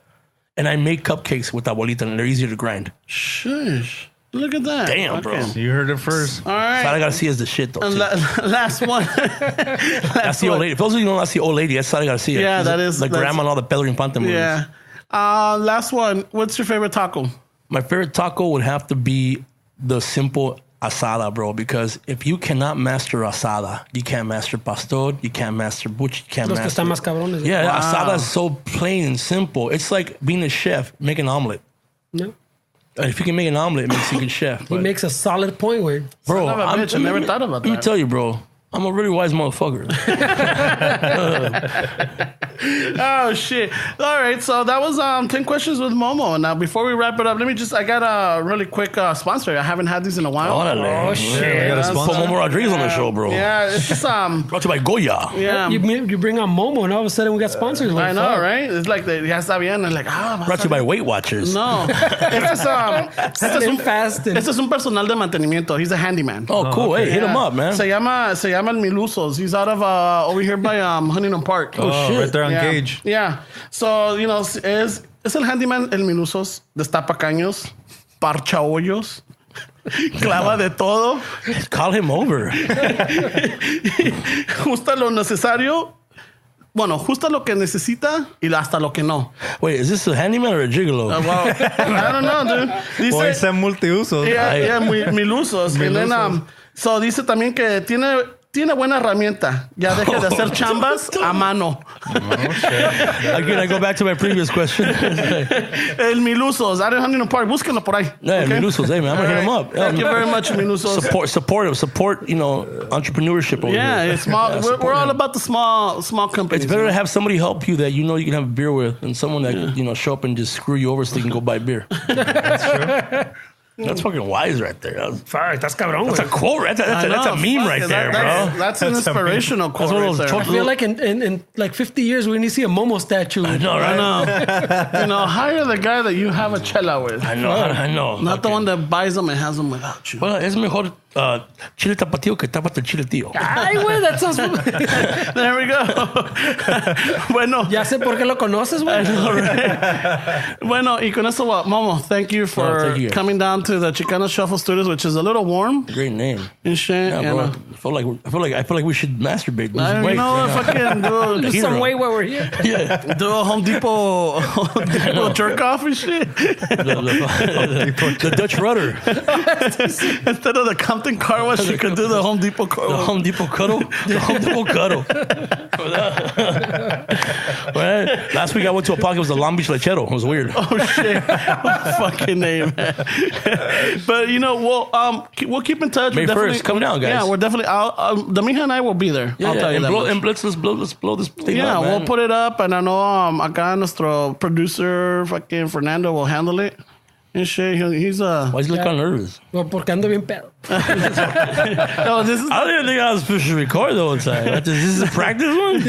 and I make cupcakes with abuelita, and they're easier to grind. Shush. Look at that. Damn, bro. You heard it first. All right. All I gotta see is the shit, though. And last one. That's the old lady. For those of you who don't know, that's the old lady. That's all I gotta see. Yeah, that is. The grandma and all the Pedro Infante movies. Yeah. Last one. What's your favorite taco? My favorite taco would have to be the simple asada, bro, because if you cannot master asada, you can't master pastor, you can't master butch, you can't Los que master... están más cabrones. Yeah, asada is so plain and simple. It's like being a chef, make an omelet. No. And if you can make an omelet, it makes you a good chef. He makes a solid point, way. Bro, I never thought about that. Let me tell you, bro. I'm a really wise motherfucker. Oh, shit. All right. So that was 10 questions with Momo. Now, before we wrap it up, I got a really quick sponsor. I haven't had these in a while. Oh, shit. We got a sponsor. Put Momo Rodriguez on the show, bro. Yeah, it's just Brought to you by Goya. Yeah. You bring on Momo, and all of a sudden we got sponsors. I know, right? It's like ya está bien. And like, Brought to you by Weight Watchers. No. Este es un personal de mantenimiento. He's a handyman. Oh, cool. Hey, hit him up, man. Se llama El Milusos. He's out of over here by Huntington Park. Oh, shit. Right there on Yeah. Gage. Yeah. So, you know, es el handyman El Milusos. Destapa caños, parcha hoyos, clava de todo. Call him over. Justa lo necesario. Bueno, justa lo que necesita y hasta lo que no. Wait, is this a handyman or a gigolo? Wow. I don't know, dude. Dice, Boy, ese multiuso. yeah, Milusos. And then, so dice también que tiene buena herramienta. Ya deje de hacer chambas a mano. Again, I go back to my previous question. El Milusos, out of Huntington Park. Búsquenlo por ahí. Yeah, Okay? Milusos. Hey, man, I'm going to hit him up. Thank you very much, Milusos. Support, you know, entrepreneurship over Yeah, here. it's small. We're all about the small companies. It's better to have somebody help you that you know you can have a beer with than someone that, you know, show up and just screw you over so they can go buy beer. That's true. That's fucking wise right there. Fuck, that's cabrón. That's a quote. That's a meme right there, bro. That's an inspirational quote. That's one of those right I feel like in like 50 years we need to see a Momo statue. I know, right? there. You know, hire the guy that you have a chela with. I know. Not the one that buys them and has them without you. Well, es mejor chile tapatío que tápate chile tío. Ay, güey, that sounds... There we go. Bueno. Ya sé por qué lo conoces, güey. Bueno, y con eso, Momo, thank you for coming down to the Chicano Shuffle Studios, which is a little warm. Great name. And shit. Yeah, bro. I feel like we should masturbate. You know, fucking There's some way where we're here. Yeah. Do a Home Depot jerk off and shit. The Dutch rudder. Instead of the something car wash, you could do the Home Depot car wash. The Home Depot cuddle? The Home Depot cuddle. Well, last week I went to a park, it was the Long Beach Lechero. It was weird. Oh, shit. Fucking name, man. But, we'll keep in touch. May 1st, come down, guys. Yeah, we're definitely out. Domingo and I will be there. Yeah, I'll tell you and that much. let's blow this thing up, Yeah, man. we'll put it up, and I know acá nuestro producer, fucking Fernando, will handle it. And shit, he's Why is he looking nervous? Well, porque ando bien pedo. No, this is I didn't think I was supposed to record the whole time. This is a practice one?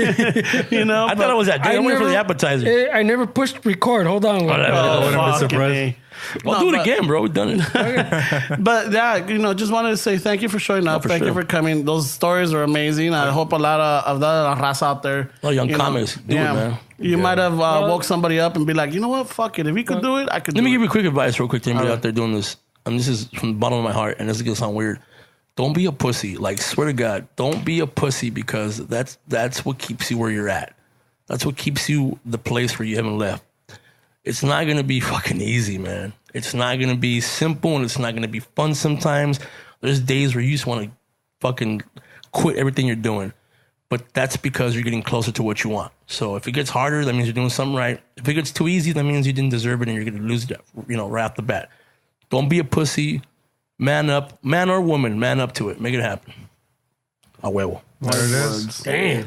I thought I was that good. I'm waiting for the appetizer. I never pushed record. Hold on. Well, do it again, bro. We've done it. But yeah, just wanted to say thank you for showing up. Thank you for coming. Those stories are amazing. I hope a lot of the raza out there. A lot of young comics do it, man. You might have woke somebody up and be like, you know what? Fuck it. If he could do it, I could do it. Let me give you quick advice real quick to anybody out there doing this. This is from the bottom of my heart, and this is going to sound weird. Don't be a pussy. Like, swear to God, don't be a pussy, because that's what keeps you where you're at. That's what keeps you the place where you haven't left. It's not going to be fucking easy, man. It's not going to be simple, and it's not going to be fun sometimes. There's days where you just want to fucking quit everything you're doing. But that's because you're getting closer to what you want. So if it gets harder, that means you're doing something right. If it gets too easy, that means you didn't deserve it and you're going to lose it, right off the bat. Don't be a pussy. Man up. Man or woman, man up to it. Make it happen. A huevo. There it is. Damn.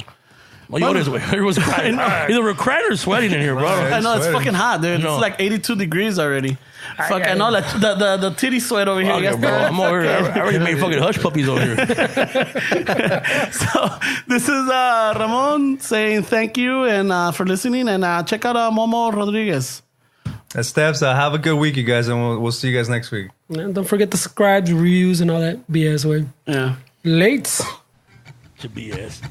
Well, everyone's crying. Either we're crying or sweating in here, bro. I know, it's fucking hot, dude. It's like 82 degrees already. Fuck, I know the titty sweat over here. Okay, bro, I'm over here. I already made fucking hush puppies over here. So this is Ramon saying thank you and for listening, and check out Momo Rodriguez. That's Steps. Have a good week, you guys, and we'll see you guys next week. And don't forget to subscribe, reviews, and all that BS way. Yeah. Late. To BS.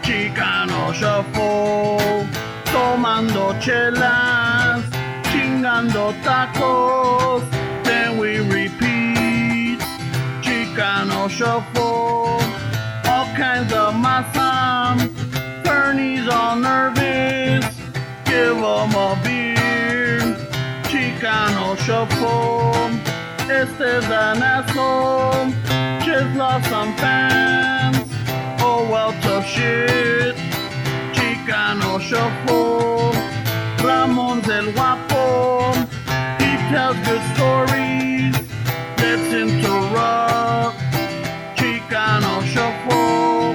Chicano Shuffle, tomando chelas, chingando tacos, then we repeat. Chicano Shuffle, all kinds of masam, Bernie's all nervous, give 'em a beer. Chicano Shuffle, este es an asshole, just lost some fans. Oh well, tough shit. Chicano Shuffle, Ramon's el guapo. He tells good stories. Let's interrupt. Chicano Shuffle,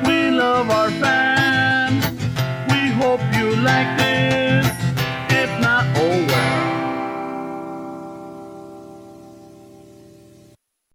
we love our fans. We hope you like this.